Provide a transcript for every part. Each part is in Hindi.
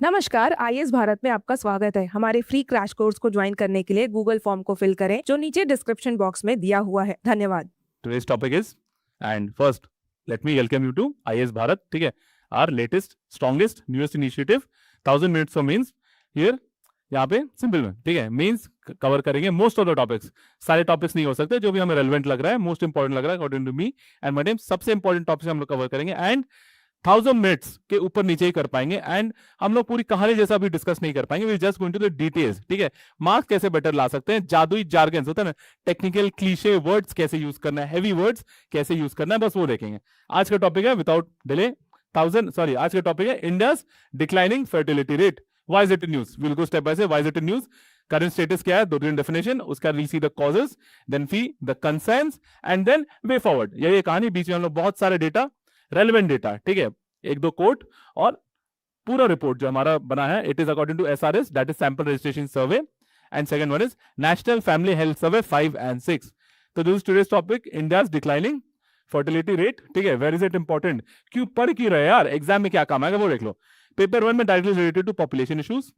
नमस्कार, आईएएस भारत में आपका स्वागत है। हमारे फ्री क्रैश कोर्स को ज्वाइन करने के लिए गूगल फॉर्म को फिल करें जो नीचे डिस्क्रिप्शन बॉक्स में दिया हुआ है। धन्यवाद। Today's topic is, and first, let me welcome you to IAS Bharat. ठीक है, our latest, strongest, newest initiative, 1000 minutes for means. Here, यहाँ पे सिंपल में, ठीक है, means कवर करेंगे मोस्ट ऑफ द टॉपिक्स। सारे टॉपिक्स नहीं हो सकते, जो भी हमें रेलेवेंट लग रहा है, मोस्ट इंपॉर्टेंट लग रहा है according to me and my team, सबसे इंपॉर्टेंट टॉपिक्स हम लोग कवर करेंगे एंड 1000 मिनट्स के ऊपर नीचे ही कर पाएंगे। एंड हम लोग पूरी कहानी जैसा भी डिस्कस नहीं कर पाएंगे, we just going to the details. ठीक है, मार्क्स कैसे बेटर ला सकते हैं, जादुई जार्गन्स होता है ना, टेक्निकल क्लीशे वर्ड्स कैसे यूज करना है, हैवी वर्ड्स कैसे यूज करना है, बस वो देखेंगे। आज का टॉपिक है विदाउट डिले आज का टॉपिक है India's declining fertility rate. Why is it in news, will go step by step. Why is it in news, current status क्या है, दो तीन डेफिनेशन, उसका we see the causes, then we the concerns and then way forward. ये कहानी, बीच में हम लोग बहुत सारे डेटा, रेलेवेंट डेटा, ठीक है, एक दो कोट और पूरा रिपोर्ट जो हमारा बना है, it is according to SRS, that is sample registration survey, and second one is national family health survey 5 and 6। तो this is today's topic, India's declining fertility rate. ठीक है, वेयर इज इट इंपॉर्टेंट, क्यों पढ़ क्यों रहे यार, एग्जाम में क्या काम आएगा वो देख लो। पेपर 1 में directly related to population issues,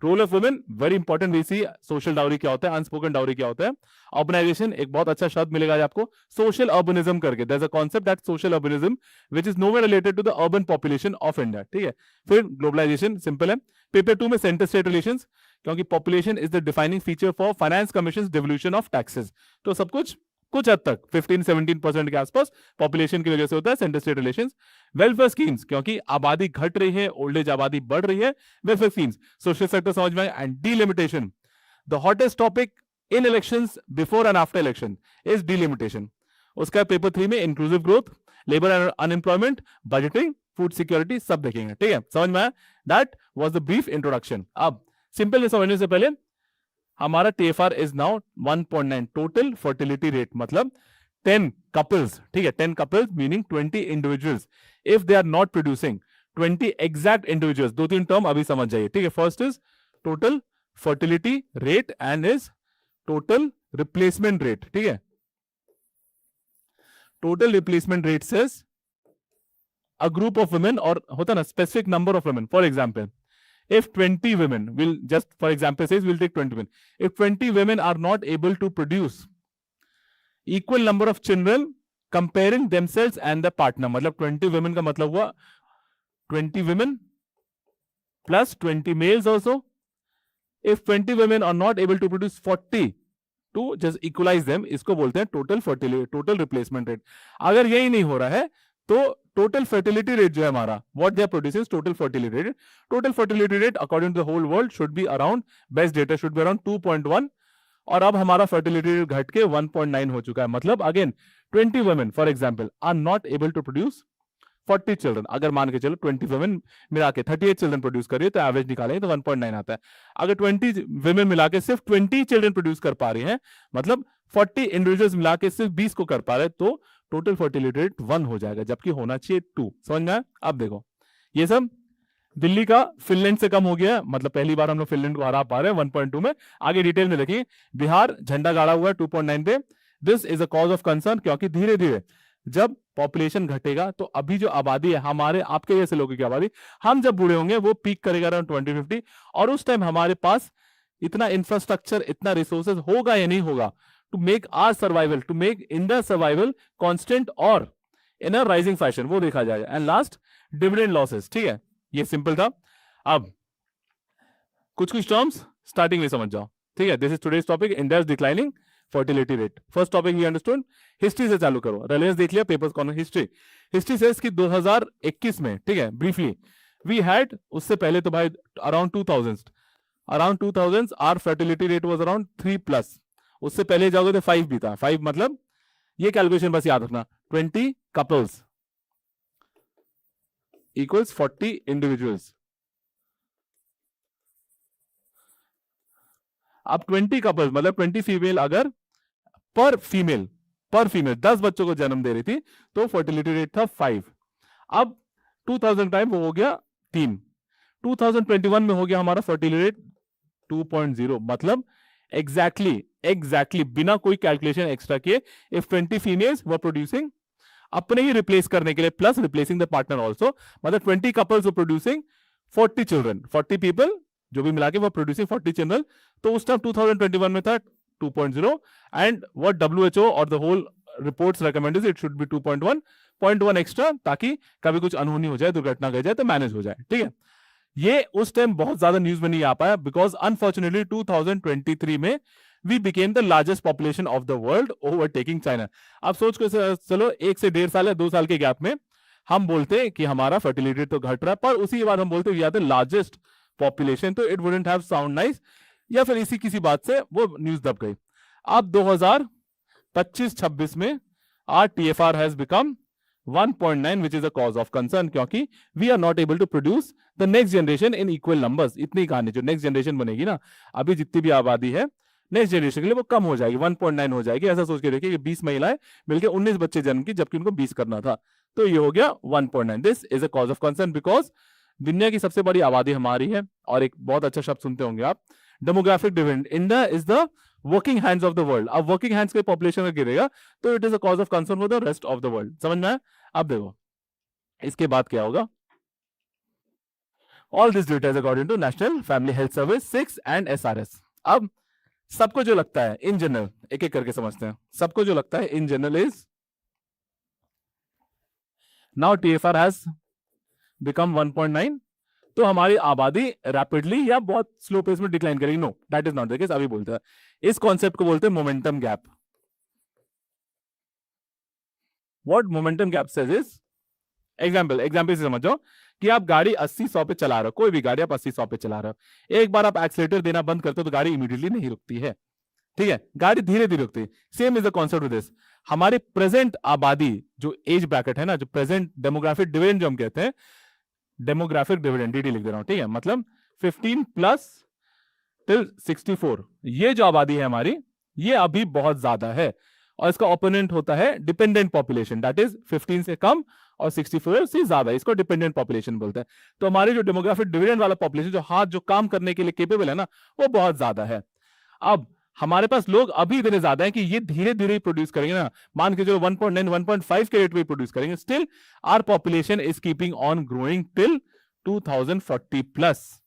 role of women, very important, we see social dowry क्या होता है, अनस्पोकन डाउरी क्या होता है, अर्बनाइजेशन, एक बहुत अच्छा शब्द मिलेगा आपको, सोशल अर्बनिज्म करके, there is a concept that social urbanism which is nowhere related to the urban population of India. ठीक है, फिर ग्लोबलाइजेशन, सिंपल है। पेपर 2 में सेंटर स्टेट रिलेशंस, क्योंकि population is the defining feature for finance commission devolution of taxes. तो सब कुछ हद तक 15-17% के आसपास पॉपुलेशन की वजह से होता है centre state relations. Welfare schemes, क्योंकि आबादी घट रही है, ओल्ड एज आबादी बढ़ रही है, वेलफेयर स्कीम्स, सोशल सेक्टर समझ में, and delimitation. The hottest topic in elections before and after election is delimitation. उसका पेपर 3 में inclusive growth, labour and unemployment, budgeting, food security, सब देखेंगे। ठीक है, समझ में आया, that was the brief introduction. अब सिंपल में समझने से पहले, हमारा TFR is now 1.9 total fertility rate, मतलब 10 कपल्स, ठीक है, 10 couples meaning 20 individuals, if they are not producing 20 exact individuals. दो तीन टर्म अभी समझ जाइए। ठीक है, first is total fertility rate and is total replacement rate. ठीक है, total replacement rate says a group of women, और होता ना specific number of women, for example if 20 women will, just for example says we'll take 20 women, if 20 women are not able to produce equal number of children comparing themselves and the partner, मतलब 20 women का मतलब हुआ 20 women plus 20 males also, if 20 women are not able to produce 40 to just equalize them, इसको बोलते हैं total fertility, total replacement rate. अगर यही नहीं हो रहा है तो टोटल फर्टिलिटी रेट जो है हमारा, what they are producing, total fertility rate, total fertility rate according to the whole world should be around, best data should be around 2.1, और अब हमारा फर्टिलिटी रेट घट के 1.9 हो चुका है। मतलब again 20 women for example are not able to produce 40 children. अगर मान के चलो 20 वुमेन मिला के 38 चिल्ड्रन प्रोड्यूस कर रही है, तो एवरेज निकालेंगे तो 1.9 आता है। अगर 20 वुमेन मिला के सिर्फ 20 चिल्ड्रन प्रोड्यूस कर पा रही हैं, मतलब 40 इंडिविजुअल्स मिला के सिर्फ 20 को कर पा रहे, तो टोटल फर्टिलिटी रेट 1 हो जाएगा, जबकि होना चाहिए 2। समझ में आया? अब देखो, ये सब दिल्ली का फिनलैंड से कम हो गया, मतलब पहली बार हम लोग फिनलैंड को हरा पा रहे हैं 1.2 में। आगे डिटेल में देखिए, बिहार झंडा गाड़ा हुआ है 2.9 पे। This is a cause of concern, क्योंकि धीरे धीरे जब पॉपुलेशन घटेगा तो अभी जो आबादी है, हमारे आपके जैसे लोगों की आबादी, हम जब बूढ़े होंगे वो पीक करेगा अराउंड 2050, और उस टाइम हमारे पास इतना इंफ्रास्ट्रक्चर, इतना रिसोर्सेज होगा या नहीं होगा to make our survival, to make India survival constant और इन अ राइजिंग फैशन, वो देखा जाएगा। And last, dividend losses. ठीक है, ये सिंपल था। अब कुछ टर्म्स स्टार्टिंग में समझ जाओ। ठीक है, this is today's topic, India declining fertility rate. First topic we understood, history से चालू करो, रेलेवेंस देख लिया, पेपर्स कौन, हिस्ट्री सेज कि 2021 में, ठीक है, ब्रीफली वी हैड, उससे पहले तो भाई around 2000 our fertility rate was around 3+, उससे पहले जाओगे तो 5 भी था। 5 मतलब ये कैलकुलेशन बस याद रखना, 20 कपल्स इक्वल्स 40 इंडिविजुअल्स। अब 20 कपल्स मतलब 20 फीमेल, अगर पर फीमेल 10 बच्चों को जन्म दे रही थी, तो फर्टिलिटी रेट था 5। अब 2000 टाइम वो हो गया 3। 2021 में हो गया हमारा फर्टिलिटी रेट 2.0, मतलब एग्जैक्टली बिना कोई कैलकुलेशन एक्स्ट्रा किए, इफ 20 फीमेल्स वर प्रोड्यूसिंग, अपने ही रिप्लेस करने के लिए, plus replacing the partner also, मतलब 20 कपल्स वर प्रोड्यूसिंग 40 चिल्ड्रन, 40 पीपल जो भी मिला के वो प्रोड्यूसिंग 40 चिल्ड्रन, तो उस टाइम 2021 में था 2.0 एंड व्हाट WHO और the whole reports recommended it should be 2.1, 0.1 extra, ताकि कभी कुछ अनहोनी हो जाए, दुर्घटना घट जाए तो मैनेज हो जाए, ठीक है। ये उस टाइम बहुत ज्यादा न्यूज में नहीं आ पाया बिकॉज अनफॉर्चुनेटली 2023 में we became the largest population of the world overtaking China. अब सोच के चलो 1 से 1.5 साल या 2 साल के गैप में हम बोलते हैं कि हमारा फर्टिलिटी तो घट रहा है, पर उसी के बाद हम बोलते हैं we are the largest population, तो it wouldn't have sound nice, या फिर इसी किसी बात से वो न्यूज दब गई। अब 2025-26 में our TFR has become 1.9 which is a cause of concern, क्योंकि we are not able to produce the next generation in equal numbers। इतनी कहानी, जो नेक्स्ट जनरेशन बनेगी ना, अभी जितनी भी आबादी है नेक्स्ट जनरेशन के लिए वो कम हो जाएगी, 1.9 हो जाएगी। ऐसा सोच के देखिए कि 20 महिलाएं मिलकर 19 बच्चे जन्म की, जबकि उनको 20 करना था, तो ये हो गया 1.9। This is a cause of concern because दुनिया की सबसे बड़ी आबादी हमारी है, और एक बहुत अच्छा शब्द सुनते होंगे आप, demographic dividend. India is the working hands of the world. अब वर्किंग हैंड्स के पॉपुलेशन में गिरेगा तो it is a cause of concern for the rest of the world. समझ में आया? अब देखो इसके बाद क्या होगा। All this data is according to national family health service 6 and SRS। अब सबको जो लगता है इन जनरल, एक एक करके समझते हैं, सबको जो लगता है in general is now TFR has become 1.9, तो हमारी आबादी रैपिडली या बहुत स्लो पेस में डिक्लाइन करेगी। No, that is not the case. अभी बोलते हैं इस कॉन्सेप्ट को बोलते हैं momentum gap. What momentum gap says is, example से समझो कि आप गाड़ी 80-100 पे चला रहे हो, कोई भी गाड़ी आप 80-100 पे चला रहे हो, एक बार आप एक्सीलरेटर देना बंद करते हो तो गाड़ी इमीडिएटली नहीं रुकती है, ठीक है, गाड़ी धीरे धीरे रुकती है। Same is the concept with this. हमारी प्रेजेंट आबादी जो एज ब्रैकेट है ना, जो प्रेजेंट डेमोग्राफिक डिविडेंड जो हम कहते हैं, डेमोग्राफिक डिविडेंड DD लिख दे रहा हूं, ठीक है, मतलब 15 प्लस टिल 64, ये जो आबादी है हमारी, ये अभी बहुत ज्यादा है, और इसका ओपोनेंट होता है डिपेंडेंट पॉपुलेशन, दैट इज 15 से कम और 64 से ज्यादा, इसको डिपेंडेंट पॉपुलेशन बोलते हैं। तो हमारी जो डेमोग्राफिक डिविडेंड वाला पॉपुलेशन, जो हाथ जो काम करने के लिए केपेबल है ना, वो बहुत ज्यादा है। अब हमारे पास लोग अभी इतने ज्यादा हैं कि ये धीरे धीरे प्रोड्यूस करेंगे ना, मान के चलो 1.9 1.5 के रेट पे प्रोड्यूस करेंगे, still our population is keeping on growing till 2040 plus.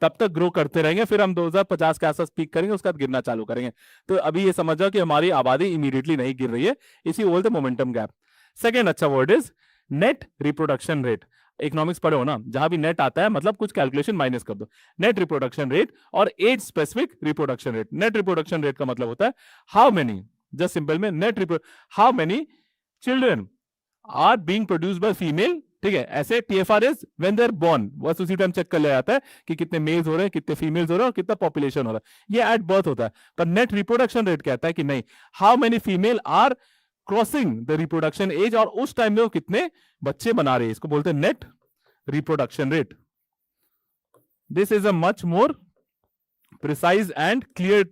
तब तक ग्रो करते रहेंगे, फिर हम 2050 के आसपास पीक करेंगे, उसके बाद गिरना चालू करेंगे। तो अभी ये समझ जाओ कि हमारी आबादी इमीडिएटली नहीं गिर रही है, इसी बोलते मोमेंटम गैप। सेकेंड अच्छा word is net reproduction rate. Economics पढ़े हो ना, जहां भी नेट आता है मतलब कुछ कैलकुलेशन माइनस कर दो, नेट रिप्रोडक्शन रेट और age specific reproduction rate. Net reproduction rate का मतलब होता है हाउ मेनी, जस्ट सिंपल में net how many children are being produced by female, ठीक है। ऐसे TFR is when they are born, बस उसी टाइम चेक कर लिया जाता है कि कितने मेल्स हो रहे हैं, कितने फीमेल्स हो रहे हैं और कितना पॉपुलेशन हो रहा है, ये एट बर्थ होता है। पर नेट रिप्रोडक्शन रेट कहता है कि नहीं, how many female are crossing the reproduction age, और उस टाइम में वो कितने बच्चे बना रहे हैं, इसको बोलते हैं net reproduction rate. This is a much more precise and clear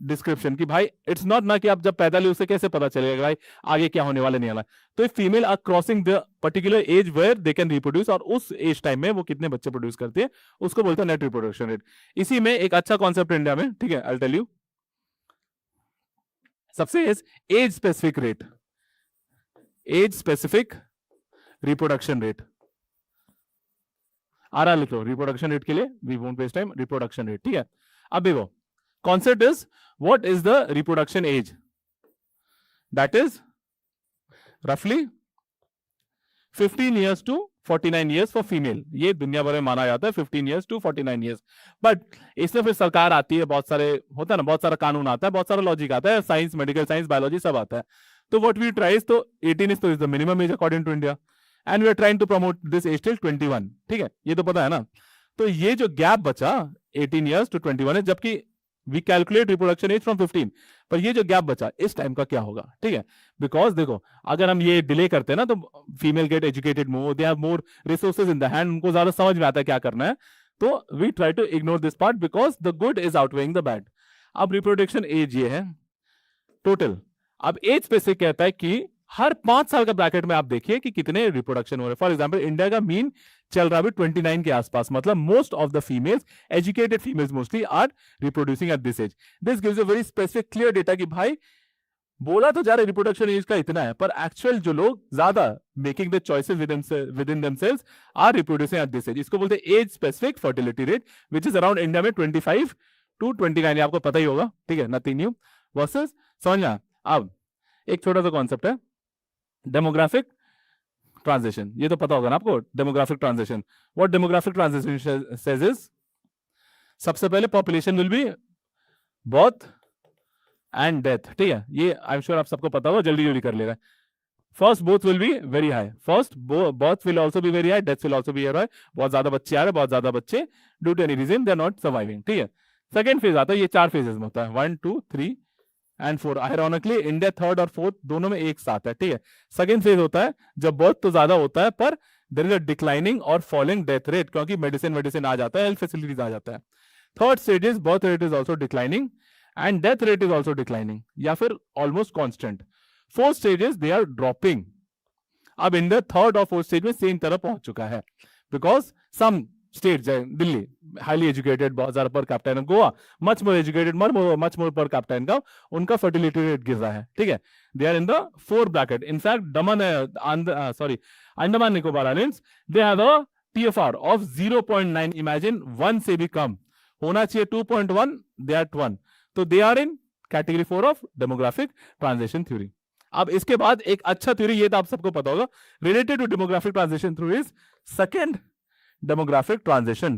description कि भाई इट्स नॉट ना कि आप जब पैदा ले उसे कैसे पता चलेगा भाई आगे क्या होने वाला नहीं वाला। तो female are crossing the particular age where they can reproduce, और उस एज टाइम में वो कितने बच्चे प्रोड्यूस करते हैं, उसको बोलते हैं नेट रिप्रोडक्शन रेट। इसी में एक अच्छा कॉन्सेप्ट इंडिया में, ठीक है, आई विल टेल यू, सबसे age specific rate, age specific reproduction rate. आ रहा लिख लो रिप्रोडक्शन रेट के लिए, we won't waste time, reproduction rate, ठीक है। अब देखो concept is what is the reproduction age, that is roughly 15 years to 49 years for female। ये दुनिया भर में माना जाता है 15 years to 49 years। बट इसमें फिर सरकार आती है, बहुत सारे होता है ना, बहुत सारा कानून आता है, बहुत सारा लॉजिक आता है, साइंस, मेडिकल साइंस, बायोलॉजी सब आता है। तो व्हाट वी ट्राई इज, तो 18 इज तो is the minimum age according to India, and we are trying to promote this age till 21, ठीक है, ये तो पता है ना। तो ये जो गैप बचा 18 years to 21 है, जबकि we calculate reproduction age from 15, पर ये जो गैप बचा इस टाइम का क्या होगा, ठीक है। बिकॉज देखो अगर हम ये डिले करते हैं ना, तो female get educated more, they have more resources in the hand, उनको ज्यादा समझ में आता है क्या करना है, तो we try to ignore this part because the good is outweighing the bad. अब रिप्रोडक्शन एज ये है टोटल। अब एज स्पेसिफिक कहता है कि हर 5 साल का ब्रैकेट में आप देखिए कि कितने रिप्रोडक्शन हो रहे हैं। फॉर एग्जांपल इंडिया का मीन चल रहा है 29 के आसपास, मतलब most of the females, educated females mostly, are reproducing at this age. This gives a very specific clear data कि भाई बोला तो जा रहा रिप्रोडक्शन एज का इतना है, पर एक्चुअल जो लोग ज्यादा making the choices within themselves are reproducing at this age, इसको बोलते हैं age specific fertility rate, which is around India में 25 to 29, आपको पता ही होगा, ठीक है, नथिंग न्यू। वर्सेस समझना, अब एक छोटा सा कॉन्सेप्ट है डेमोग्राफिक ट्रांजिशन, ये तो पता होगा ना आपको, demographic transition. What demographic transition says is, सबसे पहले population will B birth and death, ठीक है, ये आई एम श्योर आप सबको पता होगा, जल्दी जल्दी कर ले रहा है। First both will be very high, first birth will also be very high, death will also be very high, बहुत ज्यादा बच्चे आ रहे हैं, बहुत ज्यादा बच्चे, due to any reason they are not surviving, ठीक है। सेकेंड फेज आता है, ये 4 फेजेस में होता है, 1 2 3 एंड 4। आयरॉनिकली इंडिया थर्ड और फोर्थ दोनों में एक साथ है, ठीक है। सेकेंड फेज होता है जब बर्थ तो ज्यादा होता है पर देयर इज अ डिक्लाइनिंग और फॉलिंग डेथ रेट, क्योंकि मेडिसिन आ जाता है, हेल्थ फैसिलिटीज आ जाता है। Third stage is birth rate is also declining and death rate is also declining या फिर almost constant. Fourth stage is they are dropping. अब इंडिया थर्ड और फोर्थ स्टेज में सेम तरह पहुंच चुका है, because some state Delhi highly educated, बहुत ज्यादा per capita, Goa much more educated, much more per capita इनका, उनका फर्टिलिटी रेट गिर रहा है, ठीक है। They are in the 4 bracket. In fact Daman Andaman Nicobar islands, they have a TFR of 0.9, imagine 1 से भी कम होना चाहिए, 2.1, दे आर 1, तो they are in category 4 of demographic transition theory. अब इसके बाद एक अच्छा थ्योरी, ये तो आप सबको पता होगा, related to demographic transition theory is second demographic transition.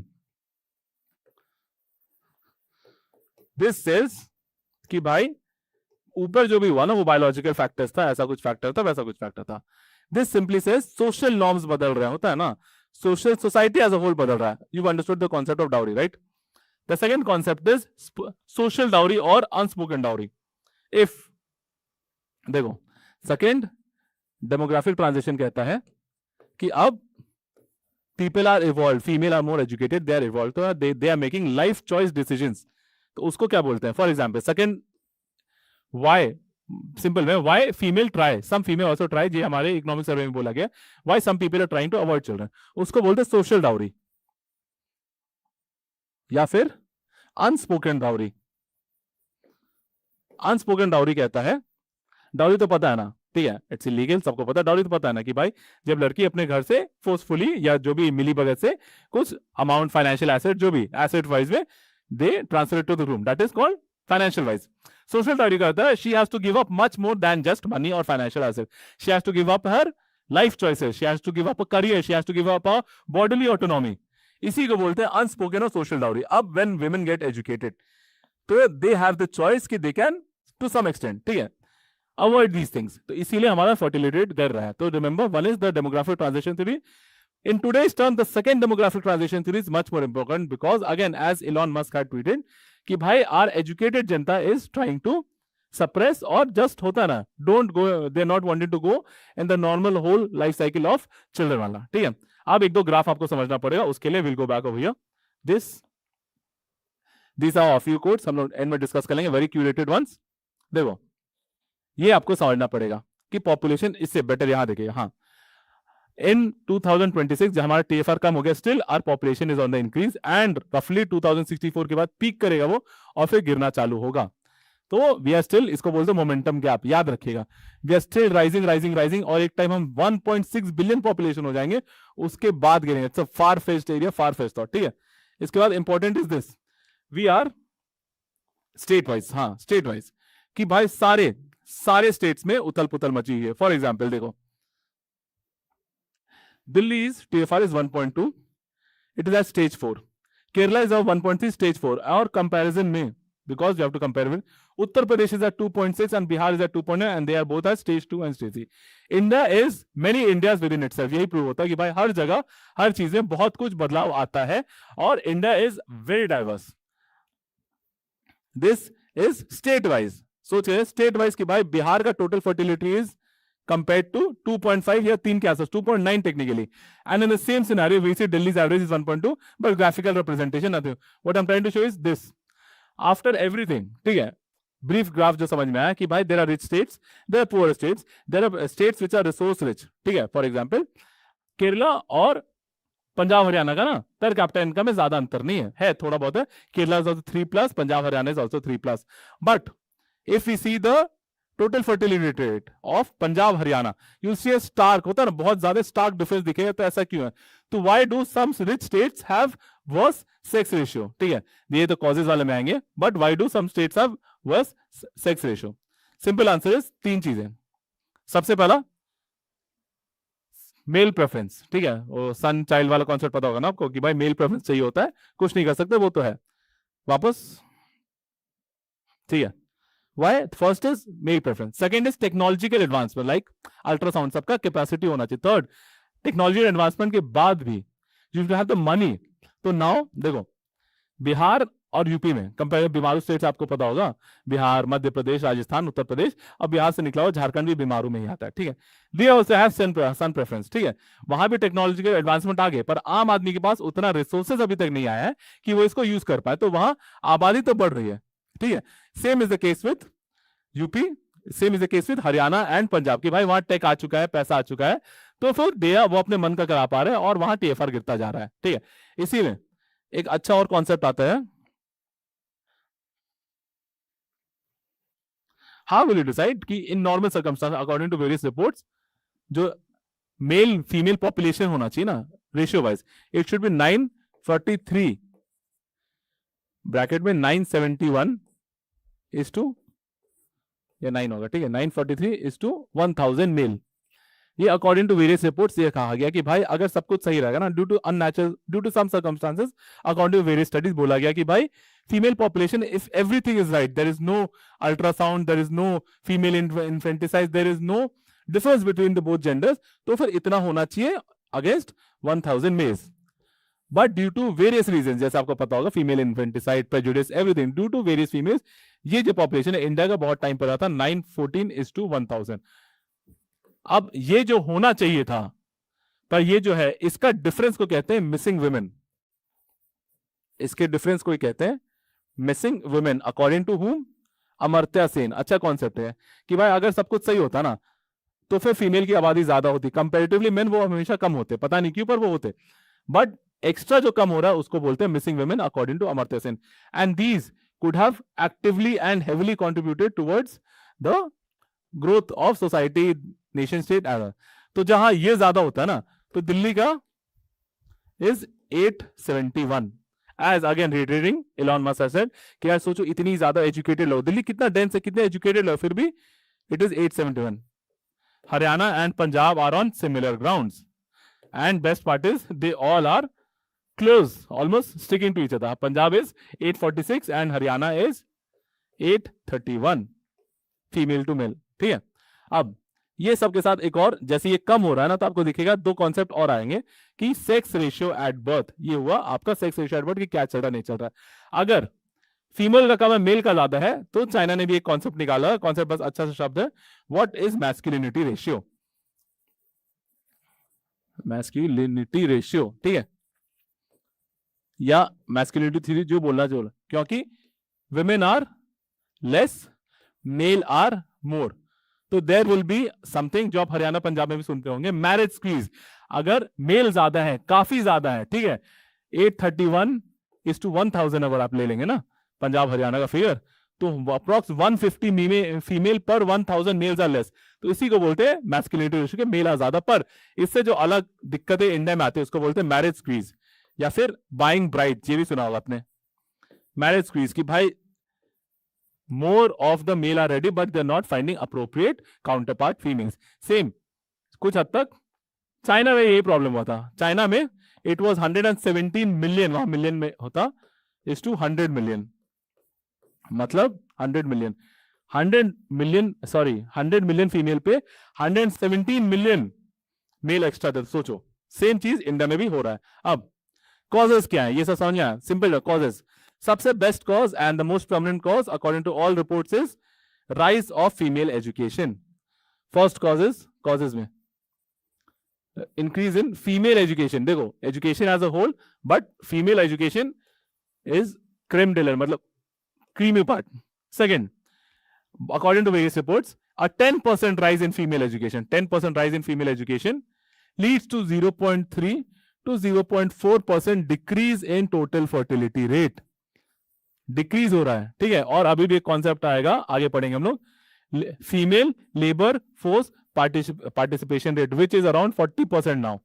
This says कि भाई ऊपर जो भी हुआ ना वो बायोलॉजिकल फैक्टर्स था, ऐसा कुछ फैक्टर था, वैसा कुछ फैक्टर था। This simply says social norms बदल रहे होता है ना, social society as a whole बदल रहा है। You understood the concept of dowry, right? The second concept is social dowry और अनस्पोकन डाउरी। इफ देखो, सेकंड डेमोग्राफिक ट्रांजिशन कहता है कि अब people are evolved, female are more educated, they are evolved, तो they are making life choice decisions, तो उसको क्या बोलते हैं? For example second why, simple में why female try, some female also try, ये हमारे इकोनॉमिक सर्वे में बोला गया, why some people are trying to avoid children, उसको बोलते हैं सोशल डाउरी या फिर अनस्पोकन डाउरी। अनस्पोकन डाउरी कहता है, डाउरी तो पता है ना, ठीक है, इट्स इलीगल, सबको पता है। डाउरी तो पता है ना कि भाई जब लड़की अपने घर से फोर्सफुली या जो भी मिली भगत से कुछ अमाउंट, फाइनेंशियल एसेट, जो भी एसेट वाइज में they transfer to the groom, that is called financial wise. Social dowry का होता है she has to give up much more than just money और financial asset, she has to give up her life choices, she has to give up a career, she has to give up a bodily autonomy. इसी को बोलते हैं अनस्पोकन और सोशल डाउरी। अब व्हेन वुमेन गेट एजुकेटेड तो दे हैव द चॉइस कि they can to some extent, ठीक है, अवॉइड दीज थिंग्स, तो इसीलिए हमारा फर्टिलिटी रेट गिर रहा है। तो remember, one is the demographic transition theory. In today's term, the second demographic transition theory is much more important because, again, as Elon Musk had tweeted, कि भाई our educated Janata is trying to suppress और just होता ना, don't go, they're not wanting to go in the normal whole life cycle of children वाला, ठीक है। अब एक दो ग्राफ आपको समझना पड़ेगा, उसके लिए we'll go back over here. These are a few quotes, हम लोग एंड में डिस्कस करेंगे, very curated ones. देखो, ये आपको समझना पड़ेगा कि पॉपुलेशन इससे बेटर, यहां देखिए, हाँ, इन 2026 जब हमारा TFR कम हो गया, still our population is on the increase and रफली 2064 के बाद पीक करेगा वो और फिर गिरना चालू होगा। तो वी आर स्टिल, इसको बोलते हैं मोमेंटम गैप, याद रखिएगा, we are still rising rising rising, और एक टाइम हम 1.6 बिलियन पॉपुलेशन हो जाएंगे, उसके बाद गिरेंगे। It's a far fetched area, far fetched thought, ठीक है। इसके बाद important is this, we are state wise, हाँ स्टेट वाइज, कि भाई सारे स्टेट्स में उथल पुथल मची हुई है। फॉर एग्जाम्पल देखो, Delhi's TFR is 1.2, it is at stage 4. Kerala is at 1.3, stage 4. Our comparison में, because you have to compare with, Uttar Pradesh is at 2.6 and Bihar is at 2.9 and they are both at stage 2 and stage 3. India is many Indias within itself. यही प्रूव होता है कि भाई हर जगह हर चीज में बहुत कुछ बदलाव आता है और India is very diverse. This is state wise. सोचिए state wise कि भाई बिहार का total fertility is compared to 2.5 या 3 के आसपास, 2.9 technically, and in the same scenario we see Delhi's average is 1.2, but graphical representation nothing. What I'm trying to show is this, after everything, ठीक है, brief graph जो समझ में आया कि भाई there are rich states, there are poor states, there are states which are resource rich, ठीक है। For example, केरला और पंजाब हरियाणा का ना पर कैपिटा इनकम में ज्यादा अंतर नहीं है थोड़ा बहुत है। Kerala is also 3+, Punjab Haryana is also 3+, but if we see the total fertility rate of Punjab Haryana, you see a stark, होता है ना बहुत ज्यादा स्टार्क डिफरेंस दिखेगा, तो ऐसा क्यों है? तो why do some rich states have worse sex ratio? ठीक है, ये तो कॉजेज वाले में आएंगे, but why do some states have worse sex ratio? Simple answer is तीन चीजें। सबसे पहला मेल प्रेफरेंस, ठीक है, वो सन चाइल्ड वाला कॉन्सेप्ट पता होगा ना आपको कि भाई मेल प्रेफरेंस चाहिए होता है, कुछ नहीं कर सकते, वो तो है वापस, ठीक है। Why? First is male preference. Second is technological advancement, like ultrasound, सबका कैपेसिटी होना चाहिए. Third, टेक्नोलॉजी एडवांसमेंट के बाद भी यू हैव द मनी. तो नाउ देखो बिहार और यूपी में कंपेयर, बीमारू स्टेट्स आपको पता होगा, बिहार, मध्य प्रदेश, राजस्थान, उत्तर प्रदेश, अब बिहार से निकला हुआ झारखंड भी बीमारू में ही आता है, ठीक है. They also have son preference, ठीक है, वहां भी टेक्नोलॉजिकल एडवांसमेंट आ गए, पर आम आदमी के पास उतना रिसोर्सेज अभी तक नहीं आया है कि वो इसको यूज कर पाए, तो वहां आबादी तो बढ़ रही है, ठीक है. Same is the case with UP, same is the case with Haryana and Punjab, की भाई वहां टेक आ चुका है, पैसा आ चुका है, तो फिर दिया वो अपने मन का करा पा रहे हैं और वहां टीएफआर गिरता जा रहा है, ठीक है. इसीलिए एक अच्छा और कॉन्सेप्ट आता है, हाउ विल यू डिसाइड कि in normal circumstance according to various reports जो मेल फीमेल पॉपुलेशन होना चाहिए ना ratio wise, it should be 943 bracket में 971 इज टू, या 9 होगा, ठीक है, 943 इज टू 1000 मेल. ये अकॉर्डिंग टू वेरियस रिपोर्ट्स ये कहा गया कि भाई अगर सब कुछ सही रहेगा ना, due to some circumstances according to various studies बोला गया कि भाई female population, if everything is right, there is no ultrasound, there is no female infanticide, there is no difference between the both genders, तो फिर इतना होना चाहिए against 1000 males. But due to various reason, जैसे आपको पता होगा female infanticide, prejudice, everything, due to various females, ये जो पॉपुलेशन है इंडिया का बहुत टाइम पर रहा था 914 इज टू 1000. अब ये जो होना चाहिए था, पर ये जो है इसका डिफरेंस को कहते हैं मिसिंग वुमेन, इसके डिफरेंस को ही कहते हैं missing women, according to whom? Amartya Sen. अच्छा कॉन्सेप्ट है कि भाई अगर सब कुछ सही होता ना तो फिर फीमेल की आबादी ज्यादा होती, कंपैरेटिवली मेन वो हमेशा कम होते, पता नहीं क्यों पर वो होते, बट एक्स्ट्रा जो कम हो रहा है उसको बोलते हैं missing women according to Amartya Sen. And these could have actively and heavily contributed towards the growth of society, nation state. तो जहां ये ज्यादा होता है ना, तो दिल्ली का is 871. As again reiterating Elon Musk has said कि यार सोचो इतनी ज्यादा एजुकेटेड लोग, दिल्ली कितना डेंस है, कितने एजुकेटेड लोग, फिर भी it is 871. Haryana and Punjab are on similar grounds, and best part is they all are close, almost sticking to each other. Punjab is 846 and Haryana is 831 female to male, ठीक है. अब ये सब के साथ एक और, जैसे ये कम हो रहा है ना, तो आपको दिखेगा दो कॉन्सेप्ट और आएंगे कि सेक्स रेशियो एट बर्थ. ये हुआ आपका सेक्स रेशियो एट बर्थ कि क्या चल रहा नहीं चल रहा है. अगर फीमेल का कम है, मेल का ज्यादा है, तो चाइना ने भी एक कॉन्सेप्ट निकाला, कॉन्सेप्ट बस अच्छा सा शब्द है, what is masculinity ratio. Masculinity ratio, ठीक है, या मैस्कुलिनिटी थ्योरी जो बोलना जो, क्योंकि women are less, male are more, तो देयर विल बी समथिंग जो आप हरियाणा पंजाब में भी सुनते होंगे, मैरिज स्क्वीज. अगर मेल ज्यादा है, काफी ज्यादा है, ठीक है, 831 इज टू 1000 अगर आप ले लेंगे ना पंजाब हरियाणा का फिगर, तो अप्रोक्स 150 फीमेल पर 1000 मेल्स आर लेस, तो इसी को बोलते हैं मैस्कुलिनिटी रेशियो के मेल आर ज्यादा. पर इससे जो अलग दिक्कतें इंडिया में आती है उसको बोलते हैं मैरिज स्क्वीज, या फिर बाइंग ब्राइड, ये भी सुना होगा आपने, मैरिज स्क्वीज, की भाई more of the male are ready but they are not finding appropriate counterpart females. Same कुछ हद तक चाइना में यही प्रॉब्लम हुआ था. चाइना में इट वाज 117 मिलियन, वहां मिलियन में होता, इज टू 100 मिलियन, मतलब 100 मिलियन, 100 मिलियन फीमेल पे 117 मिलियन मेल एक्स्ट्रा थे. सोचो सेम चीज इंडिया में भी हो रहा है. अब कॉजेस क्या है, ये सब समझ आया, सिंपल कॉजेस. सबसे best cause and the most prominent cause according to all reports is rise of female education. First causes में इंक्रीज इन फीमेल एजुकेशन. देखो education as a whole, but female education is cream de la, मतलब creamy part. Second, according to various reports, a 10% rise in female education, 10% rise in female education leads to 0.3 to 0.4% decrease in total fertility rate. Decrease हो रहा है, ठीक है. और अभी भी एक कॉन्सेप्ट आएगा, आगे पढ़ेंगे हम लोग, female labour force participation rate which is around 40% now,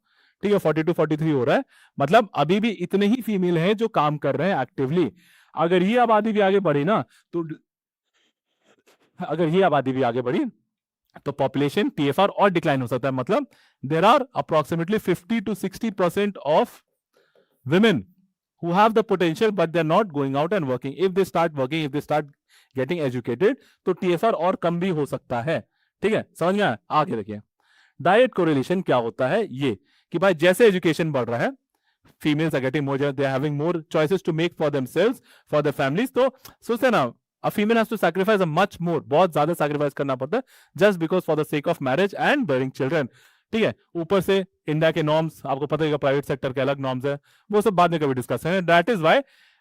ठीक है, 42 43 हो रहा है, मतलब अभी भी इतने ही फीमेल हैं जो काम कर रहे हैं एक्टिवली। अगर ये आबादी भी आगे बढ़ी ना, तो अगर ये आबादी भी आगे बढ़ी तो पॉपुलेशन टीएफआर और डिक्लाइन हो सकता है। मतलब there are approximately 50 to 60% of women who have the potential but they're not going out and working. If they start working, if they start getting educated, तो TFR और कम भी हो सकता है। ठीक है, समझ में आया? आगे देखिए डायरेक्ट कोरिलेशन क्या होता है, ये कि भाई जैसे एजुकेशन बढ़ रहा है, females are getting more, they are having more choices to make for themselves, for the families. तो सोचते हैं ना, a female has to sacrifice a much more, बहुत ज्यादा sacrifice करना पड़ता है just because for the sake of marriage and bearing children। ठीक है, ऊपर से इंडिया के नॉर्म्स आपको पता है, प्राइवेट सेक्टर के अलग नॉर्म्स है, वो सब बाद में कभी डिस्कस करेंगे। That is why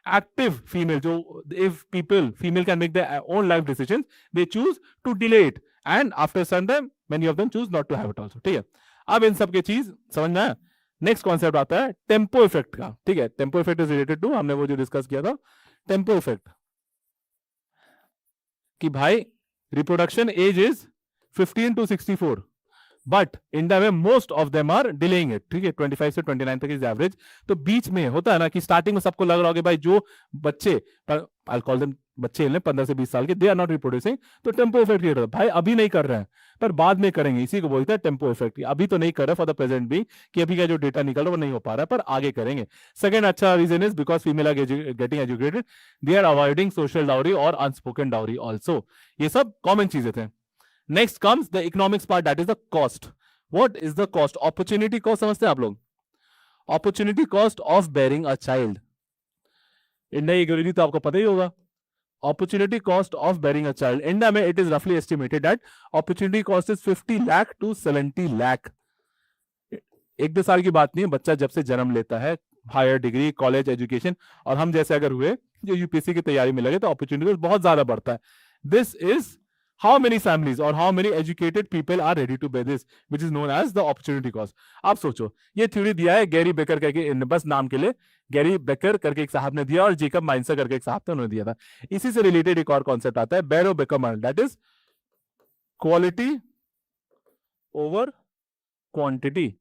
active female, जो if people female can make their own life decisions, they choose to delay it and after some time many of them choose not to have it also. ठीक है, अब इन सब की चीज समझ में आया। नेक्स्ट कॉन्सेप्ट आता है टेम्पो इफेक्ट का। ठीक है, tempo effect is related to, हमने वो जो डिस्कस किया था, टेम्पो इफेक्ट, कि भाई reproduction age is 15 to 64, but India में most of them are delaying it. ठीक है, 25 से 29 तक इज एवरेज। तो बीच में होता है ना कि स्टार्टिंग में सबको लग रहा होगा भाई जो बच्चे, आई कॉल देम बच्चे 15 से 20 साल के, दे आर नॉट रिप्रोड्यूसिंग, तो टेम्पो इफेक्ट क्रिएट होता है। भाई अभी नहीं कर रहे हैं पर बाद में करेंगे, इसी को बोलते हैं टेम्पो इफेक्ट। अभी तो नहीं कर रहे फॉर द प्रेजेंट भी, कि अभी का जो डेटा निकल रहा है वो नहीं हो पा रहा है, पर आगे करेंगे। सेकंड अच्छा reason is because female are getting educated, they are avoiding social dowry और अनस्पोकन डाउरी ऑल्सो। ये सब कॉमन चीजें थे। Next comes the economics part, that is the cost. What is the cost? Opportunity cost समझते हैं आप लोग? Opportunity cost of bearing a child, India की गरीबी तो आपको पता ही होगा। opportunity cost of bearing a child, India में it is roughly estimated that opportunity cost is 50 lakh to 70 lakh। 1-2 साल की बात नहीं है, बच्चा जब से जन्म लेता है, हायर डिग्री, कॉलेज एजुकेशन, और हम जैसे अगर हुए जो यूपीएससी की तैयारी में लगे, तो अपॉर्चुनिटी बहुत ज्यादा बढ़ता है। This is how many families or how many educated people are ready to bear this, which is known as the opportunity cost। आप सोचो, ये थ्योरी दिया है गैरी बेकर करके, बस नाम के लिए गैरी बेकर करके एक साहब ने दिया, और जेकब माइंसर करके एक साहब ने उन्होंने दिया था। इसी से रिलेटेड एक और कॉन्सेप्ट आता है बेरो baker model, that is quality over quantity.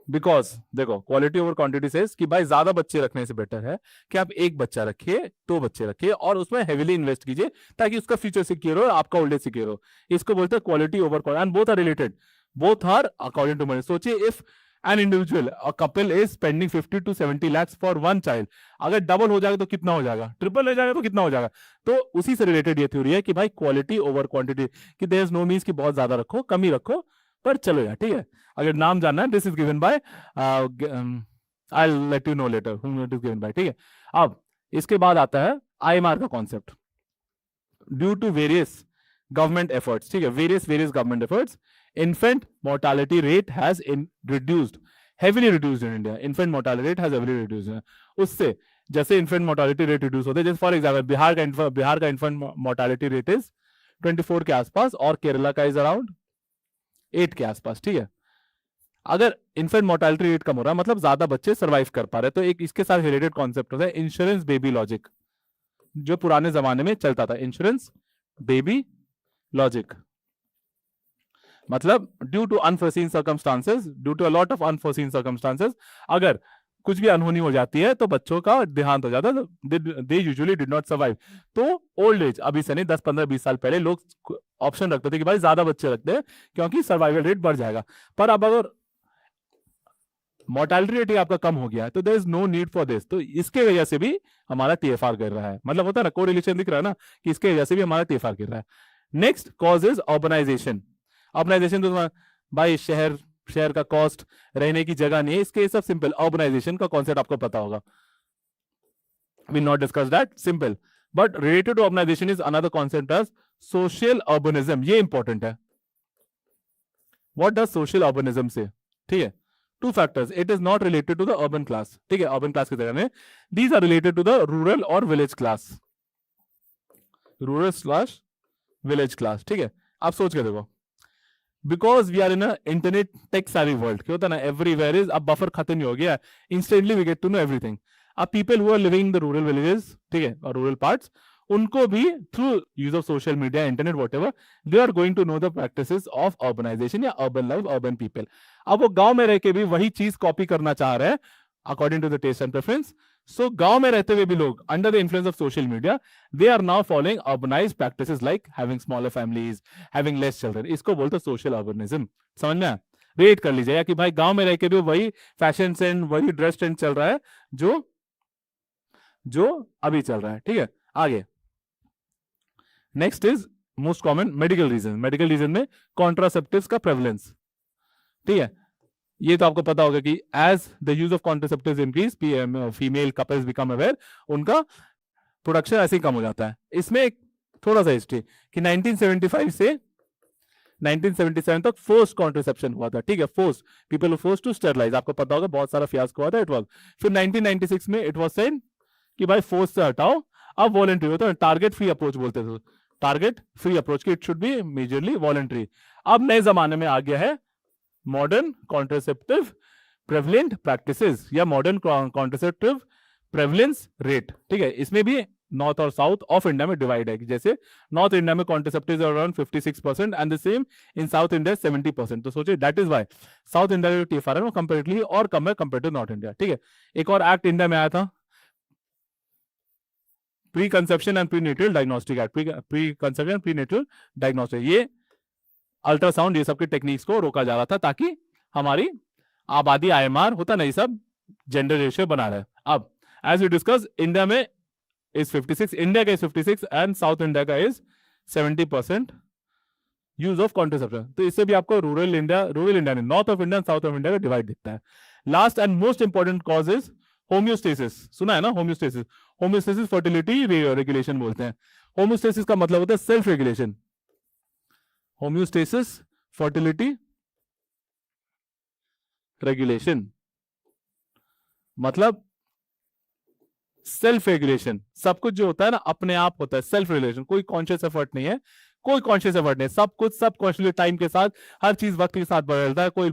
Because देखो, क्वालिटी ओवर क्वांटिटी सेज कि भाई ज्यादा बच्चे रखने से बेटर है कि आप एक बच्चा रखिए, 2 बच्चे रखिए, और उसमें हेविली इन्वेस्ट कीजिए ताकि उसका फ्यूचर सिक्योर हो, आपका ओल्ड एज सिक्योर हो। इसको बोलते हैं quality over quantity, and both are related, both are according to money. सोचिए, if an individual a couple is spending 50 to 70 lakhs for one child, अगर डबल हो जाएगा तो कितना हो जाएगा, ट्रिपल हो जाएगा तो कितना हो जाएगा। तो उसी से रिलेटेड ये थ्योरी है कि भाई क्वालिटी ओवर क्वांटिटी, कि देयर इज नो मींस कि बहुत ज्यादा रखो, कम ही रखो, पर चलो यार। ठीक है, अगर नाम जानना है, this is given by, I will let you know later whom it is given by। ठीक है, अब इसके बाद आता है आईएमआर का concept. Due to various government efforts, ठीक है, various government efforts, infant mortality rate has reduced, heavily reduced in India। infant mortality rate has heavily reduced। उससे जैसे infant mortality rate reduce होते हैं, जैसे फॉर एग्जाम्पल बिहार का infant mortality rate is 24 के आसपास, और केरला का इज अराउंड 8 के आसपास। ठीक है, अगर infant mortality rate कम हो रहा है मतलब ज्यादा बच्चे सर्वाइव कर पा रहे हैं, तो एक इसके साथ रिलेटेड कॉन्सेप्ट होता है इंश्योरेंस बेबी लॉजिक, जो पुराने जमाने में चलता था, इंश्योरेंस बेबी लॉजिक। मतलब due to unforeseen circumstances, due to a lot of unforeseen circumstances, अगर कुछ भी अनहोनी हो जाती है तो बच्चों का देहांत हो जाता है, they usually did not survive. तो ओल्ड एज, अभी से नहीं, 10 15 20 साल पहले लोग ऑप्शन रखते थे कि भाई ज्यादा बच्चे रखते हैं क्योंकि सर्वाइवल रेट बढ़ जाएगा। पर अब अगर मोर्टालिटी रेट आपका कम हो गया है तो there is no need for this, तो इसके वजह से भी हमारा टीएफआर गिर रहा है। मतलब होता है ना, कोरिलेशन दिख रहा है ना, कि इसके वजह से भी हमारा टीएफआर गिर रहा है। Next cause is urbanisation. Urbanisation तो भाई शहर का कॉस्ट, रहने की जगह नहीं है, इसके सब सिंपल। अर्बनाइजेशन का कॉन्सेप्ट आपको पता होगा, we not discuss that, simple. But related to urbanisation is another concept as social urbanism. ये इंपॉर्टेंट है। What does social urbanism say? ठीक है, 2 factors, it is not related to the urban class। ठीक है, urban class की जगह में these are related to the rural और village class, rural/village class। ठीक है, आप सोच के देखो, because we are in internet tech savvy world, क्या होता है ना, एवरीवेयर इज, अब बफर खत्म नहीं हो गया, instantly we get to know everything. अब people who are living in the rural villages, ठीक है, और रूरल पार्ट्स, उनको भी through use of social media, internet, whatever, they are going to know the practices of urbanisation या अर्बन लाइफ, अर्बन पीपल। अब वो गांव में रह के भी वही चीज कॉपी करना चाह रहे हैं according to the taste and preference. So गांव में रहते हुए भी लोग under the influence of social media they are now following urbanised practices like having smaller families, having less children. इसको बोलते हैं सोशल अर्बनिज्म। समझ में आया? रेट कर लीजिएगा कि भाई गांव में रह के भी वही फैशन ट्रेंड, वही ड्रेस ट्रेंड चल रहा है जो अभी चल रहा है। ठीक है, आगे next is most common medical reason. Medical reason में कॉन्ट्रासेप्टिव्स का प्रेवलेंस। ठीक है, ये तो आपको पता होगा कि as the use of contraceptives increase, female couples become aware, उनका प्रोडक्शन ऐसे ही कम हो जाता है। इसमें एक थोड़ा सा हिस्ट्री कि 1975 से 1977 तक फोर्स्ड कॉन्ट्रासेप्शन हुआ था। ठीक है, force, people were forced to sterilise, आपको पता होगा बहुत सारा फियास्को हुआ था, इट वाज। फिर 1996 में इट वाज सेड कि भाई फोर्स से हटाओ, अब वॉलंटरी होता है, टारगेट फ्री अप्रोच बोलते थे, टारगेट फ्री अप्रोच की it should B majorly voluntary. अब नए जमाने में आ गया है मॉडर्न कॉन्ट्रासेप्टिव प्रेवलेंट प्रैक्टिसेस या मॉडर्न कॉन्ट्रासेप्टिव प्रेवलेंस रेट। ठीक है, इसमें भी नॉर्थ और साउथ ऑफ इंडिया में डिवाइड है, जैसे नॉर्थ इंडिया में contraceptives around 56% and the same in south India 70%। तो सोचिए that is why south India का जो टीएफआर है वो कंपैरेटिवली और कम है कंपेयर टू नॉर्थ इंडिया। ठीक है, एक और एक्ट इंडिया में आया था, pre conception and prenatal diagnostic act, pre conception and prenatal diagnostic. ये अल्ट्रासाउंड, ये सब की टेक्निक्स को रोका जा रहा था ताकि हमारी आबादी आईएमआर होता नहीं, सब जेंडर रेशियो बना रहे। अब एज वी डिस्कस, इंडिया में इज 56, इंडिया का इज 56 एंड साउथ इंडिया का इज 70% यूज ऑफ कॉन्ट्रासेप्शन। तो इससे भी आपको रूरल इंडिया नहीं, north of India, south of India का डिवाइड दिखता है। Last and most important cause is homeostasis. सुना है ना होम्योस्टेसिस? होम्योस्टेसिस फर्टिलिटी रेगुलेशन बोलते हैं। होम्योस्टेसिस का मतलब होता है self regulation. Homeostasis fertility regulation मतलब सेल्फ रेगुलेशन। सब कुछ जो होता है ना अपने आप होता है, सेल्फ रेगुलेशन, कोई कॉन्शियस एफर्ट नहीं है, कोई कॉन्शियस एफर्ट नहीं, सब कुछ सब कॉन्शियसली टाइम के साथ, हर चीज वक्त के साथ बदलता है। कोई